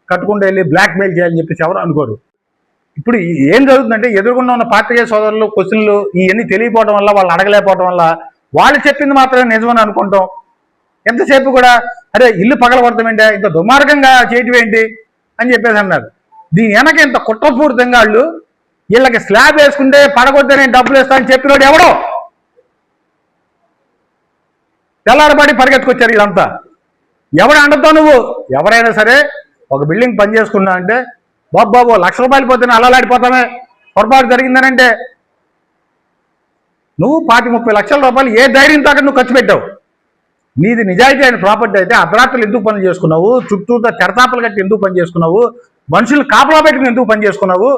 S1: కట్టుకుంటూ వెళ్ళి బ్లాక్మెయిల్ చేయాలని చెప్పేసి ఎవరు అనుకోరు. ఇప్పుడు ఏం జరుగుతుందంటే ఎదురుకుండా ఉన్న పాత్రికేయ సోదరులు క్వశ్చన్లు ఇవన్నీ తెలియకపోవడం వల్ల, వాళ్ళు అడగలేకపోవడం వల్ల వాళ్ళు చెప్పింది మాత్రమే నిజమని అనుకుంటాం. ఎంతసేపు కూడా అరే ఇల్లు పగలగొడతామేంటి, ఇంత దుర్మార్గంగా చేయటం ఏంటి అని చెప్పేసి అన్నారు. దీని వెనక ఇంత కుట్రపూరితంగా వాళ్ళు వీళ్ళకి స్లాబ్ వేసుకుంటే పడగొడితే నేను డబ్బులు ఇస్తానని చెప్పినోడు ఎవడో తెల్లారపాటి పరిగెత్తుకొచ్చారు వీళ్ళంతా. ఎవడు అండతో నువ్వు? ఎవరైనా సరే ఒక బిల్డింగ్ పని చేసుకున్నా అంటే బాబు ₹1,00,000 పోతేనే అల్లలాడిపోతామే, పొరపాటు జరిగిందనంటే నువ్వు 25-30 లక్షల రూపాయలు ఏ ధైర్యంతో అక్కడ నువ్వు ఖర్చు పెట్టావు? నీది నిజాయితీ అయిన ప్రాపర్టీ అయితే అర్ధరాత్రులు ఎందుకు పని చేసుకున్నావు? చుట్టూతో తెరతాపలు కట్టి ఎందుకు పని చేసుకున్నావు? మనుషులు కాపలా పెట్టుకుని ఎందుకు పని చేసుకున్నావు?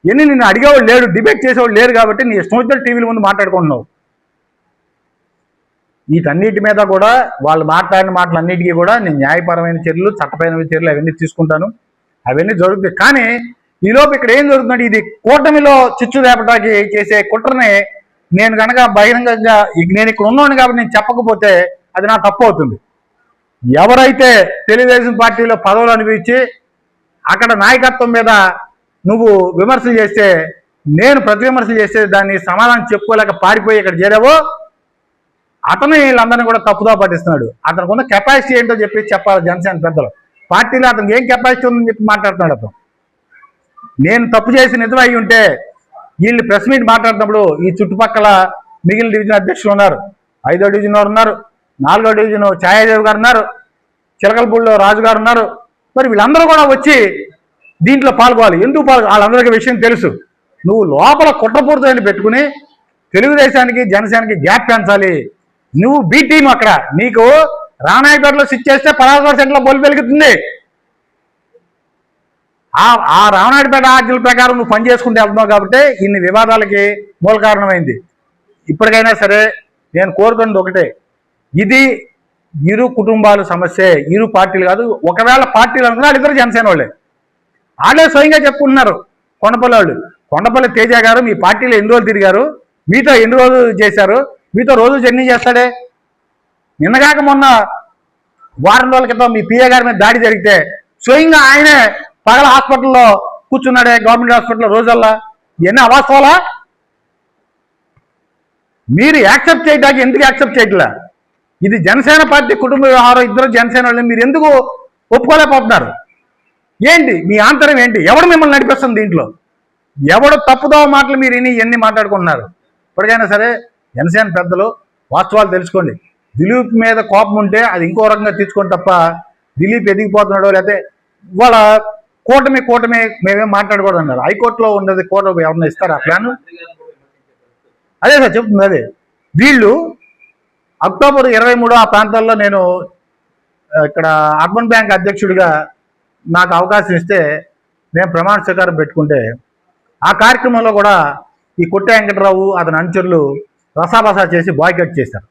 S1: ఎన్ని నిన్ను అడిగేవాళ్ళు లేడు, డిబేట్ చేసేవాళ్ళు లేరు కాబట్టి నీ ఇష్టం వచ్చిన టీవీల ముందు మాట్లాడుకుంటున్నావు. వీటన్నిటి మీద కూడా వాళ్ళు మాట్లాడిన మాటలన్నిటికీ కూడా నేను న్యాయపరమైన చర్యలు, చట్టపరమైన చర్యలు అవన్నీ తీసుకుంటాను. అవన్నీ జరుగుతాయి. కానీ ఈలోపు ఇక్కడ ఏం జరుగుతుందంటే ఇది కూటమిలో చిచ్చు రేపటానికి చేసే కుట్రని నేను కనుక బహిరంగంగా నేను ఇక్కడ ఉన్నాను కాబట్టి నేను చెప్పకపోతే అది నా తప్పు అవుతుంది. ఎవరైతే తెలుగుదేశం పార్టీలో పదవులు అనుభవించి అక్కడ నాయకత్వం మీద నువ్వు విమర్శలు చేస్తే, నేను ప్రతి విమర్శలు చేస్తే దాన్ని సమాధానం చెప్పుకోలేక పారిపోయి ఇక్కడ చేరావో అతను వీళ్ళందరినీ కూడా తప్పుదో పట్టిస్తున్నాడు. అతనికి ఉన్న కెపాసిటీ ఏంటో చెప్పి చెప్పాలి జనసేన పెద్దలు. పార్టీలో అతనికి ఏం కెపాసిటీ ఉందని చెప్పి మాట్లాడుతున్నాడు అతను. నేను తప్పు చేసి నిజం అయ్యి ఉంటే వీళ్ళు ప్రెస్ మీట్ మాట్లాడుతున్నప్పుడు ఈ చుట్టుపక్కల మిగిలిన డివిజన్ అధ్యక్షులు ఉన్నారు, 5వ డివిజన్ వారు ఉన్నారు, 4వ డివిజన్ ఛాయాదేవి గారు ఉన్నారు, చిలకలపూడిలో రాజు గారు ఉన్నారు. మరి వీళ్ళందరూ కూడా వచ్చి దీంట్లో పాల్గొవాలి. ఎందుకు వాళ్ళందరికీ విషయం తెలుసు. నువ్వు లోపల కుట్రపూరితాన్ని పెట్టుకుని తెలుగుదేశానికి జనసేనకి గ్యాప్ పెంచాలి. నువ్వు బీ టీం అక్కడ. నీకు రానాయపేటలో స్విచ్ చేస్తే 16% బల్బు వెలుగుతుంది. ఆ రామనాయుడుపేట ఆర్డీల ప్రకారం నువ్వు పని చేసుకుంటూ వెళ్తున్నావు కాబట్టి ఇన్ని వివాదాలకి మూల కారణమైంది. ఇప్పటికైనా సరే నేను కోరుకున్నది ఒకటే, ఇది ఇరు కుటుంబాల సమస్య, ఇరు పార్టీలు కాదు. ఒకవేళ పార్టీలు అనుకున్నా ఇద్దరు జనసేన వాళ్ళే. వాళ్ళే స్వయంగా చెప్పుకుంటున్నారు. కొండపల్లి తేజ గారు మీ పార్టీలో ఎన్ని రోజులు తిరిగారు, మీతో ఎన్ని రోజులు చేశారు, మీతో రోజు జర్నీ చేస్తాడే. నిన్నగాక మొన్న వారం రోజుల క్రితం మీ పిఏ గారి మీద దాడి జరిగితే స్వయంగా ఆయనే పగల హాస్పిటల్లో కూర్చున్నాడే, గవర్నమెంట్ హాస్పిటల్లో రోజల్లా. ఇవన్నీ అవాస్తవాలా? మీరు యాక్సెప్ట్ చేయడానికి ఎందుకు యాక్సెప్ట్ చేయట్లా? ఇది జనసేన పార్టీ కుటుంబ వ్యవహారం, ఇద్దరు జనసేన వాళ్ళు. మీరు ఎందుకు ఒప్పుకోలేకపోతున్నారు? ఏంటి మీ ఆంతర్యం ఏంటి? ఎవడు మిమ్మల్ని నడిపిస్తుంది దీంట్లో? ఎవడు తప్పుదో మాటలు మీరు ఇవన్నీ మాట్లాడుకుంటున్నారు? ఇప్పటికైనా సరే జనసేన పెద్దలు వాస్తవాలు తెలుసుకోండి. దిలీప్ మీద కోపం ఉంటే అది ఇంకో రకంగా తీర్చుకోండి తప్ప దిలీప్ ఎదిగిపోతున్నాడో లేకపోతే వాళ్ళ కూటమి మేమేం మాట్లాడకూడదు అన్నారు. హైకోర్టులో ఉండేది కూటమి ఎవరన్నా ఇస్తారా ప్లాన్? అదే సార్ చెప్తుంది అదే. వీళ్ళు అక్టోబర్ 23 ఆ ప్రాంతాల్లో నేను ఇక్కడ అర్బన్ బ్యాంక్ అధ్యక్షుడిగా నాకు అవకాశం ఇస్తే నేను ప్రమాణ స్వీకారం పెట్టుకుంటే ఆ కార్యక్రమంలో కూడా ఈ కొట్టే వెంకటరావు అతని అనుచరులు రసాబసా చేసి బాయ్కట్ చేశారు.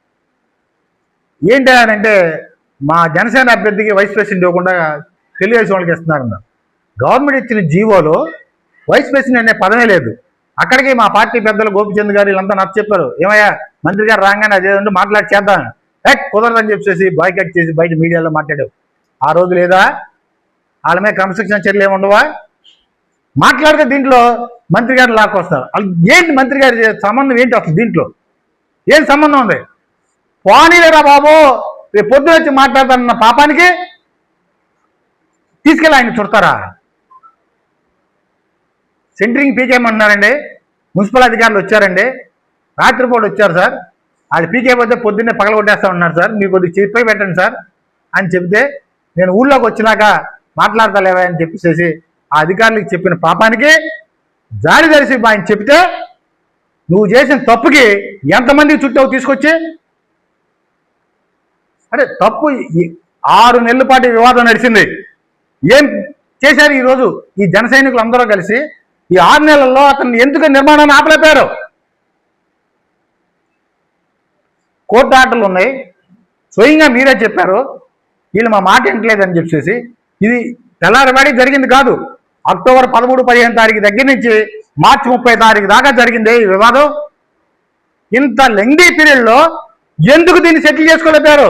S1: ఏంటి అని అంటే మా జనసేన అభ్యర్థికి వైస్ ప్రెసిడెంట్ ఇవ్వకుండా తెలుగుదేశం వాళ్ళకి ఇస్తున్నారన్నారు. గవర్నమెంట్ ఇచ్చిన జీవోలో వైస్ ప్రెసిడెంట్ అనే పదమే లేదు. అక్కడికి మా పార్టీ పెద్దలు గోపిచంద్ గారు వీళ్ళంతా నాకు చెప్పారు, ఏమయ్యా మంత్రి గారు రాగానే అదే మాట్లాడి చేద్దాం, కుదరదని చెప్పేసి బాయ్కట్ చేసి బయట మీడియాలో మాట్లాడావు. ఆ రోజు లేదా వాళ్ళ మీద క్రమశిక్షణ చర్యలు ఏమి ఉండవా? మాట్లాడితే దీంట్లో మంత్రి గారు లాక్కొస్తారు. ఏంటి మంత్రి గారి సంబంధం ఏంటి అసలు? దీంట్లో ఏం సంబంధం ఉంది? పోనీలేరా బాబు, రేపు పొద్దున వచ్చి మాట్లాడతానన్న పాపానికి తీసుకెళ్ళి ఆయన చుడతారా? సెంటరింగ్ పీకేయమన్నారండి, మున్సిపల్ అధికారులు వచ్చారండి, రాత్రిపూట వచ్చారు సార్, అది పీకేయకపోతే పొద్దున్నే పగలగొట్టేస్తా ఉన్నారు సార్, మీరు కొద్దిగా చెప్పి పెట్టండి సార్ అని చెప్తే నేను ఊళ్ళోకి వచ్చినాక మాట్లాడతలేవా అని చెప్పేసి ఆ అధికారులకు చెప్పిన పాపానికి జారి తెలిసి ఆయన చెప్తే నువ్వు చేసిన తప్పుకి ఎంతమందికి చుట్టావు తీసుకొచ్చి? అంటే తప్పు 6 నెలల పాటు వివాదం నడిచింది. ఏం చేశారు ఈరోజు ఈ జన సైనికులు అందరూ కలిసి? ఈ 6 నెలల్లో అతన్ని ఎందుకు నిర్మాణాన్ని ఆపలేపారు? కోర్టు ఆర్డర్లు ఉన్నాయి, స్వయంగా మీరే చెప్పారు వీళ్ళు మా మాట వింటలేదని చెప్పేసి. ఇది తెల్లారివాడి జరిగింది కాదు, అక్టోబర్ 13, 15 తారీఖు దగ్గర నుంచి మార్చి 30 తారీఖు దాకా జరిగింది ఈ వివాదం. ఇంత లెంగ్దీ పీరియడ్లో ఎందుకు దీన్ని సెటిల్ చేసుకోలేపారు?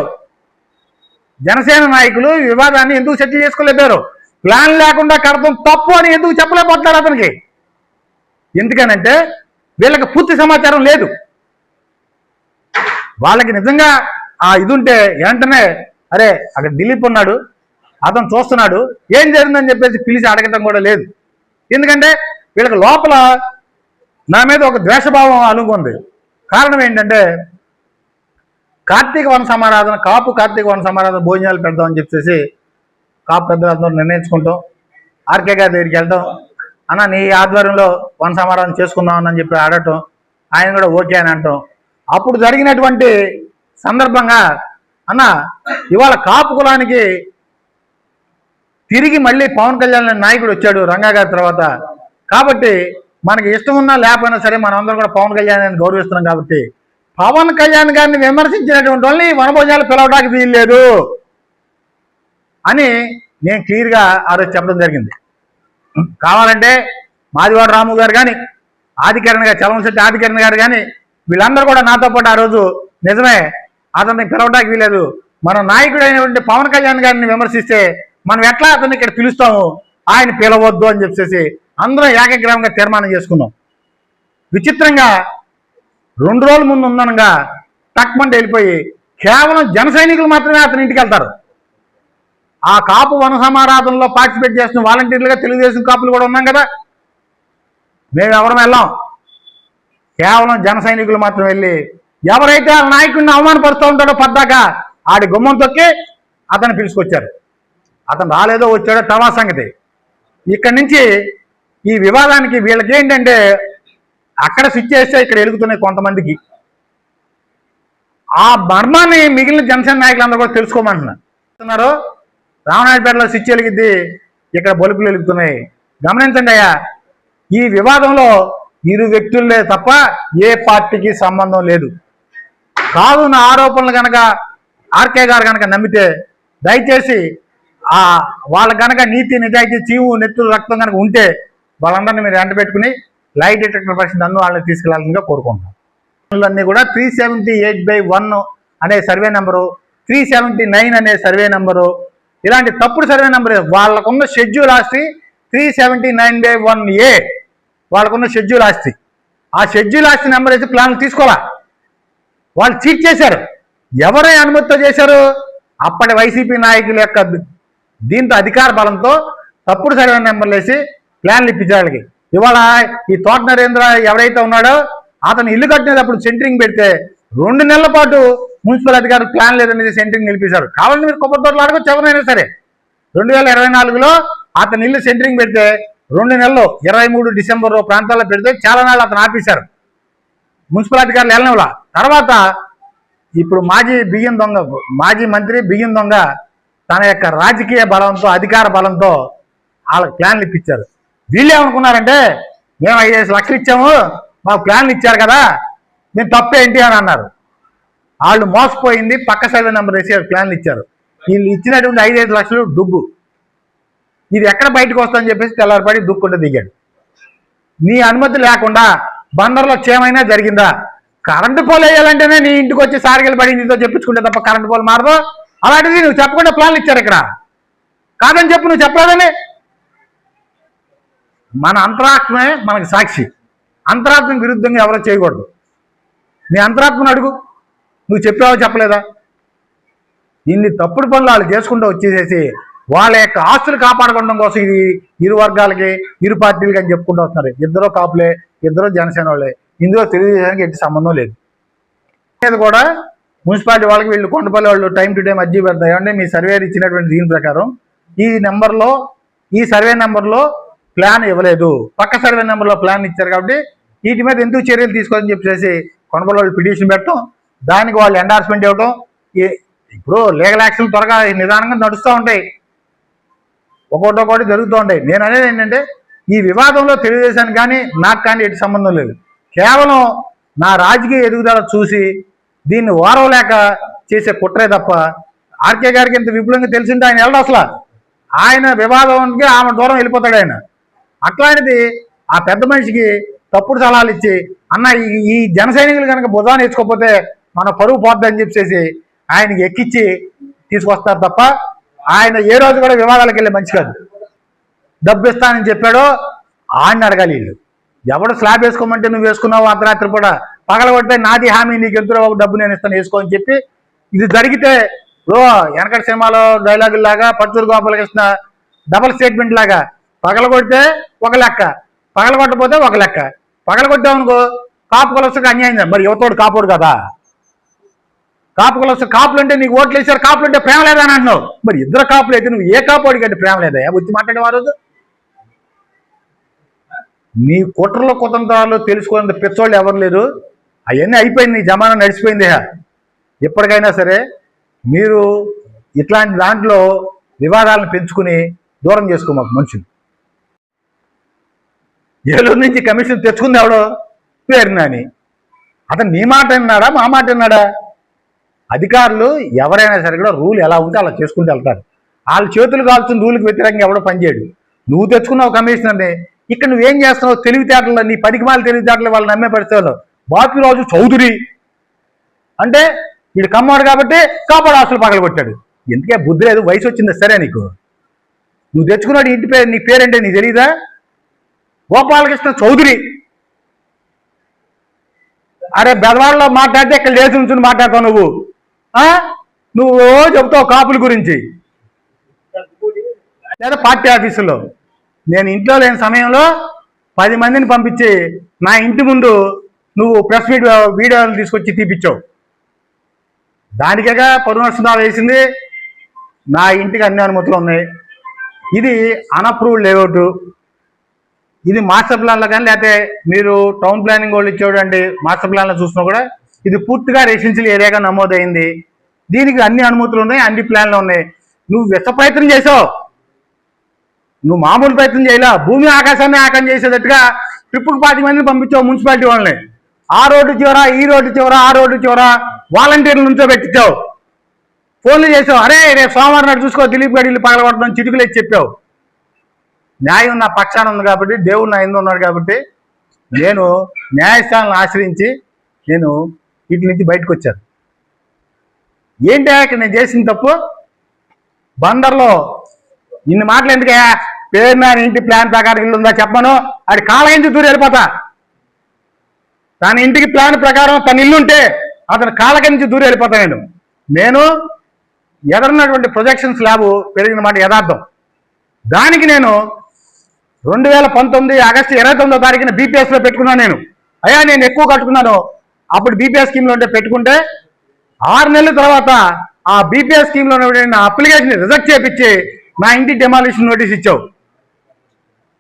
S1: జనసేన నాయకులు ఈ వివాదాన్ని ఎందుకు సెటిల్ చేసుకోలేపారు? ప్లాన్ లేకుండా కడతాం తప్పు అని ఎందుకు చెప్పలేకపోతున్నారు అతనికి? ఎందుకనంటే వీళ్ళకి పూర్తి సమాచారం లేదు. వాళ్ళకి నిజంగా ఆ ఇది ఉంటే వెంటనే అరే అక్కడ దిలీప్ ఉన్నాడు, అతను చూస్తున్నాడు, ఏం జరిగిందని చెప్పేసి పిలిచి అడగటం కూడా లేదు. ఎందుకంటే వీళ్ళకి లోపల నా మీద ఒక ద్వేషభావం అలుగుంది. కారణం ఏంటంటే కార్తీక వన సమారాధన, కాపు కార్తీక వన సమారాధన భోజనాలు పెడదామని చెప్పేసి కాపు పెద్దలందరూ నిర్ణయించుకుంటాం. ఆర్కే గారి దగ్గరికి వెళ్తాం, అన్న నీ ఆధ్వర్యంలో వన సమారాధన చేసుకుందామని చెప్పి ఆడటం, ఆయన కూడా ఓకే అని అంటాం. అప్పుడు జరిగినటువంటి సందర్భంగా అన్న ఇవాళ కాపు కులానికి తిరిగి మళ్ళీ పవన్ కళ్యాణ్ నాయకుడు వచ్చాడు రంగా గారి తర్వాత, కాబట్టి మనకి ఇష్టం ఉన్నా లేకపోయినా సరే మనం అందరం కూడా పవన్ కళ్యాణ్ గౌరవిస్తున్నాం. కాబట్టి పవన్ కళ్యాణ్ గారిని విమర్శించినటువంటి వాళ్ళని వనభోజనాలు పిలవడానికి వీల్లేదు అని నేను క్లియర్గా ఆ రోజు చెప్పడం జరిగింది. కావాలంటే మాదివాడ రాము గారు కానీ, ఆదికరణ్ గారు, చలమశెట్టి ఆదికరణ్ గారు కానీ వీళ్ళందరూ కూడా నాతో పాటు ఆ రోజు నిజమే అతన్ని పిలవడానికి వీలేదు, మన నాయకుడు అయినటువంటి పవన్ కళ్యాణ్ గారిని విమర్శిస్తే మనం ఎట్లా అతన్ని ఇక్కడ పిలుస్తాము, ఆయన పిలవద్దు అని చెప్పేసి అందరం ఏకగ్రీవంగా తీర్మానం చేసుకున్నాం. విచిత్రంగా 2 రోజుల ముందు ఉందనగా టక్మంటే వెళ్ళిపోయి కేవలం జన సైనికులు మాత్రమే అతని ఇంటికి వెళ్తారు. ఆ కాపు వన సమారాధనలో పార్టిసిపేట్ చేస్తున్న వాలంటీర్లుగా తెలుగుదేశం కాపులు కూడా ఉన్నాం కదా, మేము ఎవరం వెళ్ళాం. కేవలం జన సైనికులు మాత్రం వెళ్ళి ఎవరైతే ఆ నాయకుడిని అవమానపరుస్తూ ఉంటాడో పద్దాక ఆడి గుమ్మం తొక్కి అతన్ని పిలుచుకొచ్చారు. అతను రాలేదో వచ్చాడో తర్వాత సంగతి. ఇక్కడి నుంచి ఈ వివాదానికి వీళ్ళకి ఏంటంటే అక్కడ స్విచ్ చేస్తే ఇక్కడ వెలుగుతున్నాయి కొంతమందికి. ఆ మర్మాన్ని మిగిలిన జనసేన నాయకులందరూ కూడా తెలుసుకోమంటున్నారు. రామనాయుడుపేటలో స్విచ్ వెలిగిద్ది, ఇక్కడ బల్బులు వెలుగుతున్నాయి. గమనించండి అయ్యా, ఈ వివాదంలో 2 వ్యక్తులే తప్ప ఏ పార్టీకి సంబంధం లేదు. కాదు నా ఆరోపణలు కనుక ఆర్కే గారు కనుక నమ్మితే దయచేసి వాళ్ళ కనుక నీతి నిజాయితీ చీవు నెత్తులు రక్తం కనుక ఉంటే వాళ్ళందరినీ మీరు ఎంట పెట్టుకుని లైట్ డిటెక్టర్ పరిస్థితి అన్ను వాళ్ళని తీసుకెళ్లాల్సిందిగా కోరుకుంటున్నాం. అన్నీ కూడా 378/1 అనే సర్వే నెంబరు, 379 అనే సర్వే నెంబరు, ఇలాంటి తప్పుడు సర్వే నెంబర్. వాళ్ళకున్న షెడ్యూల్ ఆస్తి 379/1A వాళ్ళకున్న షెడ్యూల్ ఆస్తి. ఆ షెడ్యూల్ ఆస్తి నెంబర్ వేసి ప్లాన్లు తీసుకోవాలా? వాళ్ళు చీట్ చేశారు. ఎవరై అనుమతితో చేశారు? అప్పటి వైసీపీ నాయకుల యొక్క దీంతో అధికార బలంతో తప్పుడు సర్వే నెంబర్లు వేసి ప్లాన్లు ఇప్పించారు వాళ్ళకి. ఇవాళ ఈ తోట నరేంద్ర ఎవరైతే ఉన్నాడో అతను ఇల్లు కట్టినప్పుడు సెంటరింగ్ పెడితే 2 నెలల పాటు మున్సిపల్ అధికారులు ప్లాన్ లేదనేది సెంటరింగ్ నిలిపేశారు. కావాలని మీరు కొబ్బరి తోటలు అడగొచ్చు ఎవరైనా సరే. 2024లో అతను ఇల్లు సెంటరింగ్ పెడితే 2 నెలలు 23 డిసెంబర్ ప్రాంతాల్లో పెడితే చాలా నాళ్ళు అతను ఆపేశారు. మున్సిపల్ అధికారులు వెళ్ళనివ్వలా. తర్వాత ఇప్పుడు మాజీ మంత్రి బియ్యం దొంగ తన యొక్క రాజకీయ బలంతో, అధికార బలంతో వాళ్ళకి ప్లాన్లు ఇప్పించారు. వీళ్ళు ఏమనుకున్నారంటే, మేము 5 లక్షలు ఇచ్చాము, మాకు ప్లాన్లు ఇచ్చారు కదా, నేను తప్పేంటి అని అన్నారు. వాళ్ళు మోసపోయింది, పక్క సర్వే నెంబర్ వేసి ప్లాన్లు ఇచ్చారు. వీళ్ళు ఇచ్చినటువంటి 5 లక్షలు డుబ్బు. ఇది ఎక్కడ బయటకు వస్తుందని చెప్పేసి తెల్లారిపడి దుక్కుంటూ దిగాడు. నీ అనుమతి లేకుండా బందర్లో క్షేమైనా జరిగిందా? కరెంటు పోలు వేయాలంటేనే నీ ఇంటికి వచ్చి సారిగలు పడి నీతో చెప్పించుకుంటే తప్ప కరెంటు పోలు మారదు. అలాంటిది నువ్వు చెప్పకుండా ప్లాన్లు ఇచ్చారు ఇక్కడ. కాదని చెప్పు, నువ్వు చెప్పలేదని. మన అంతరాత్మే మనకి సాక్షి. అంతరాత్మ విరుద్ధంగా ఎవరో చేయకూడదు. నీ అంతరాత్మను అడుగు, నువ్వు చెప్పావో చెప్పలేదా? ఇన్ని తప్పుడు పనులు వాళ్ళు చేసుకుంటూ వచ్చేసేసి వాళ్ళ యొక్క ఆస్తులు కాపాడుకోవడం కోసం ఇది ఇరు వర్గాలకి, ఇరు పార్టీలకి అని చెప్పుకుంటూ వస్తున్నారు. ఇద్దరు కాపులే, ఇద్దరు జనసేన వాళ్ళే. ఇందులో తెలుగుదేశానికి ఎట్టి సంబంధం లేదు. ఇది కూడా మున్సిపాలిటీ వాళ్ళకి వీళ్ళు కొండపల్లి వాళ్ళు టైం టు టైం అర్జీ పెడతాయి. అంటే మీ సర్వేర్ ఇచ్చినటువంటి దీని ప్రకారం ఈ సర్వే నెంబర్లో ప్లాన్ ఇవ్వలేదు, పక్క సర్వే నెంబర్లో ప్లాన్ ఇచ్చారు కాబట్టి వీటి మీద ఎందుకు చర్యలు తీసుకోవాలని చెప్పేసి కొండపల్లి వాళ్ళు పిటిషన్ పెట్టడం, దానికి వాళ్ళు ఎండార్స్మెంట్ ఇవ్వడం. ఇప్పుడు లీగల్ యాక్షన్ త్వరగా నిదానంగా నడుస్తూ ఉంటాయి, ఒక్కొక్కటి జరుగుతూ ఉంటాయి. నేను అనేది ఏంటంటే, ఈ వివాదంలో తెలుగుదేశానికి కానీ నాకు కానీ ఎటు సంబంధం లేదు. కేవలం నా రాజకీయ ఎదుగుదల చూసి దీన్ని ఓరవలేక చేసే కుట్రే తప్ప, ఆర్కే గారికి ఇంత విపులంగా తెలిసింటే ఆయన వెళ్ళడు అసలు. ఆయన వివాదానికి ఆమె దూరం వెళ్ళిపోతాడు ఆయన. అట్లాంటిది ఆ పెద్ద మనిషికి తప్పుడు సలహాలు ఇచ్చి, అన్న ఈ జన సైనికులు కనుక బుధాన్ని ఇచ్చుకోకపోతే మన పరువు పోద్దని చెప్పేసి ఆయనకి ఎక్కిచ్చి తీసుకొస్తారు తప్ప, ఆయన ఏ రోజు కూడా వివాదాలకు వెళ్ళే మంచి కాదు. డబ్బు ఇస్తానని చెప్పాడో ఆయన అడగాలి. వీళ్ళు ఎవడు స్లాబ్ వేసుకోమంటే నువ్వు వేసుకున్నావు, అర్ధరాత్రి కూడా పగలగొడితే నాది హామీ, నీకు ఎంతో డబ్బు నేను ఇస్తాను వేసుకో అని చెప్పి, ఇది జరిగితే వెనకటి సినిమాలో డైలాగుల్లాగా పచ్చూరు గోపాలకృష్ణ డబల్ స్టేట్మెంట్ లాగా పగలగొడితే ఒక లెక్క, పగలగొట్టకపోతే ఒక లెక్క. పగలగొట్టామనుకో కాపు కులస్తుకి అన్యాయం. మరి యువతోడు కాపోడు కదా, కాపు కులస్తు. కాపులు అంటే నీకు ఓట్లు వేసారు, కాపులు అంటే ప్రేమ లేదా అని అంటున్నావు. మరి ఇద్దరు కాపులు అయితే నువ్వు ఏ కాపోడికి అంటే ప్రేమ లేదా వచ్చి మాట్లాడే రోజు? నీ కుట్రలో కుతంత్రాలు తెలుసుకునేంత పిచ్చోళ్ళు ఎవరు లేరు. అవన్నీ అయిపోయింది, నీ జమానా నడిచిపోయింది. ఎప్పటికైనా సరే మీరు ఇట్లాంటి దాంట్లో వివాదాలను పెంచుకుని దూరం చేసుకోమాకు మనుషులు. ఏలూరు నుంచి కమిషన్ తెచ్చుకుంది ఎవడో పేరు నాని. అతను నీ మాట విన్నాడా, మా మాట విన్నాడా? అధికారులు ఎవరైనా సరే కూడా రూల్ ఎలా ఉంటే అలా చేసుకుంటూ వెళ్తారు. వాళ్ళ చేతులు కాల్చిన రూల్కి వ్యతిరేకంగా ఎవడో పనిచేయడు. నువ్వు తెచ్చుకున్నావు కమిషనర్ని, ఇక్కడ నువ్వేం చేస్తున్నావు? తెలివితేటల్లో నీ 10కి మాల తెలివితేటలు వాళ్ళు నమ్మే పరిస్థితుల్లో బాపిరాజు చౌదరి అంటే వీడు కమ్మవాడు కాబట్టి కాపాడు ఆస్తులు పగలగొట్టాడు. ఎందుకే బుద్ధి లేదు, వయసు వచ్చిందా సరే నీకు? నువ్వు తెచ్చుకున్నాడు ఇంటి పేరు, నీ పేరంటే నీకు తెలీదా? గోపాలకృష్ణ చౌదరి. అరే బెదవాడలో మాట్లాడితే ఇక్కడ లేచి నుంచుని మాట్లాడతావు నువ్వు. నువ్వు చెప్తావు కాపుల గురించి, లేదా పార్టీ ఆఫీసులో. నేను ఇంట్లో లేని సమయంలో 10 మందిని పంపించి నా ఇంటి ముందు నువ్వు ప్రెస్ మీట్ వీడియోలు తీసుకొచ్చి తీపిచ్చావు. దానికేగా పరువు నష్టం వేసింది. నా ఇంటికి అన్ని అనుమతులు ఉన్నాయి. ఇది అన్అప్రూవ్డ్ లేఅవుట్. ఇది మాస్టర్ ప్లాన్లో కానీ, లేకపోతే మీరు టౌన్ ప్లానింగ్ వాళ్ళు ఇచ్చేవాడండి మాస్టర్ ప్లాన్లో చూసినా కూడా ఇది పూర్తిగా రెసిడెన్షియల్ ఏరియాగా నమోదైంది. దీనికి అన్ని అనుమతులు ఉన్నాయి, అన్ని ప్లాన్లు ఉన్నాయి. నువ్వు విష ప్రయత్నం చేసావు, నువ్వు మామూలు ప్రయత్నం చేయలే. భూమి ఆకాశాన్ని ఆకాశం చేసేటట్టుగా ట్రిప్పుకు 10 మందిని పంపించావు మున్సిపాలిటీ వాళ్ళని. ఆ రోడ్డు చివర, ఈ రోడ్డు చివర, ఆ రోడ్డు చివర వాలంటీర్ల నుంచో పెట్టించావు. ఫోన్లు చేసావు, అరే రేపు సోమవారం నాడు చూసుకో దిలీప్ గడి ఇల్లు పగలగొట్టడం చిటికలు ఇచ్చి చెప్పావు. న్యాయం నా పక్షాన ఉంది కాబట్టి, దేవుడు నా ఎందు ఉన్నాడు కాబట్టి నేను న్యాయస్థానాలను ఆశ్రయించి నేను వీటి నుంచి బయటకు వచ్చాను. ఏంటి ఇక్కడ నేను చేసిన తప్పు? బందర్లో ఇన్ని మాటలు ఎందుకయ్యా? పేరు నా ఇంటి ప్లాన్ ప్రకారం ఇల్లు ఉందా చెప్పను, అది కాలగించి దూరం వెళ్ళిపోతా. తన ఇంటికి ప్లాన్ ప్రకారం తన ఇల్లుంటే అతను కాలగించి దూరం వెళ్ళిపోతాను. నేను ఎదురున్నటువంటి ప్రొజెక్షన్ స్లాబ్ పెరిగిన మాట యథార్థం. దానికి నేను 2019 ఆగస్టు 29వ తారీఖున బీపీఎస్లో పెట్టుకున్నాను. నేను ఎక్కువ కట్టుకున్నాను. అప్పుడు బీపీఎస్ స్కీమ్లో ఉంటే పెట్టుకుంటే 6 నెలల తర్వాత ఆ బీపీఎస్ స్కీమ్లో నా అప్లికేషన్ రిజెక్ట్ చేయించి నా ఇంటి డెమాలిషన్ నోటీస్ ఇచ్చావు.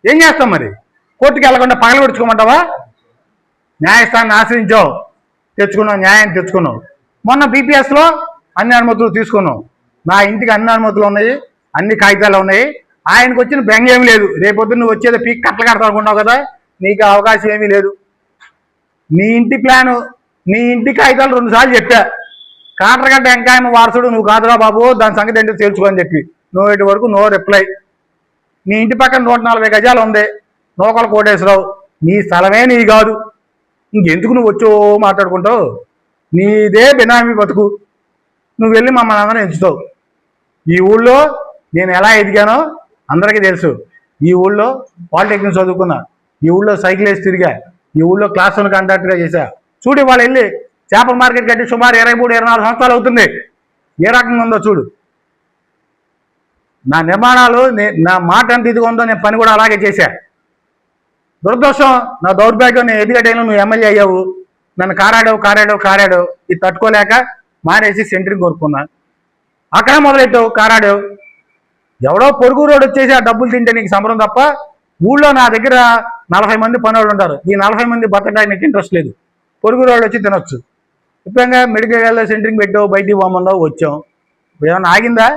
S1: ఏం చేస్తాం మరి? కోర్టుకి వెళ్లకుండా పగలగొడుచుకోమంటావా? న్యాయస్థానాన్ని ఆశ్రయించావు, తెచ్చుకున్నావు, న్యాయం తెచ్చుకున్నావు. మొన్న బీపీఎస్లో అన్ని అనుమతులు తీసుకున్నావు. నా ఇంటికి అన్ని అనుమతులు ఉన్నాయి, అన్ని కాగితాలు ఉన్నాయి. ఆయనకు వచ్చిన బెంగ ఏమీ లేదు. రేపొద్దు నువ్వు వచ్చేది పీక్ కట్టలు కడతా అనుకున్నావు కదా, నీకు అవకాశం ఏమీ లేదు. నీ ఇంటి ప్లాను, నీ ఇంటి కాగితాలు 2 సార్లు చెప్పా. కాటరగడ్డ వెంకాయమ్మ వారసుడు నువ్వు కాదురా బాబు, దాని సంగతి ఏంటో తెలుసుకోని చెప్పి నువ్వు ఇటు వరకు నో రిప్లై. నీ ఇంటి పక్కన 140 గజాలు ఉంది, నూకల కోటేశ్వరరావు. నీ స్థలమే నీ కాదు, ఇంకెందుకు నువ్వు వచ్చో మాట్లాడుకుంటావు? నీదే బినామీ బతుకు. నువ్వు వెళ్ళి మమ్మల్ని అందరం ఎంచుతావు. ఈ ఊళ్ళో నేను ఎలా ఎదిగానో అందరికీ తెలుసు. ఈ ఊళ్ళో పాలిటెక్నిక్ చదువుకున్నా, ఈ ఊళ్ళో సైకిల్ వేసి తిరిగా, ఈ ఊళ్ళో క్లాస్ రూమ్ కండక్టర్గా చేశా. చూడు వాళ్ళు వెళ్ళి చేపల మార్కెట్ కట్టి సుమారు 23-24 సంవత్సరాలు అవుతుంది. ఏ రకంగా ఉందో చూడు. నా నిర్మాణాలు, నా మాట ఎంత ఇదిగా ఉందో నేను పని కూడా అలాగే చేశా. దురదృష్టం, నా దౌర్భాగ్యం, నేను ఎదిగే టైంలో నువ్వు ఎమ్మెల్యే అయ్యావు. నన్ను కారాడావు. ఇది తట్టుకోలేక మానేసి సెంటరింగ్ కోరుకున్నా. అక్కడ మొదలెట్టావు, కారాడావు. ఎవడో పొరుగు రోడ్డు వచ్చేసి ఆ డబ్బులు తింటే నీకు సంబరం తప్ప, ఊళ్ళో నా దగ్గర 40 మంది పనులు ఉంటారు. ఈ 40 మంది బతకడానికి నీకు ఇంట్రెస్ట్ లేదు. పొరుగు రోడ్డు వచ్చి తినొచ్చు. ముఖ్యంగా మెడికల్ సెంటరింగ్ పెట్టావు, బయటికి పోమన్నావు, వచ్చాం. ఏమన్నా ఆగిందా?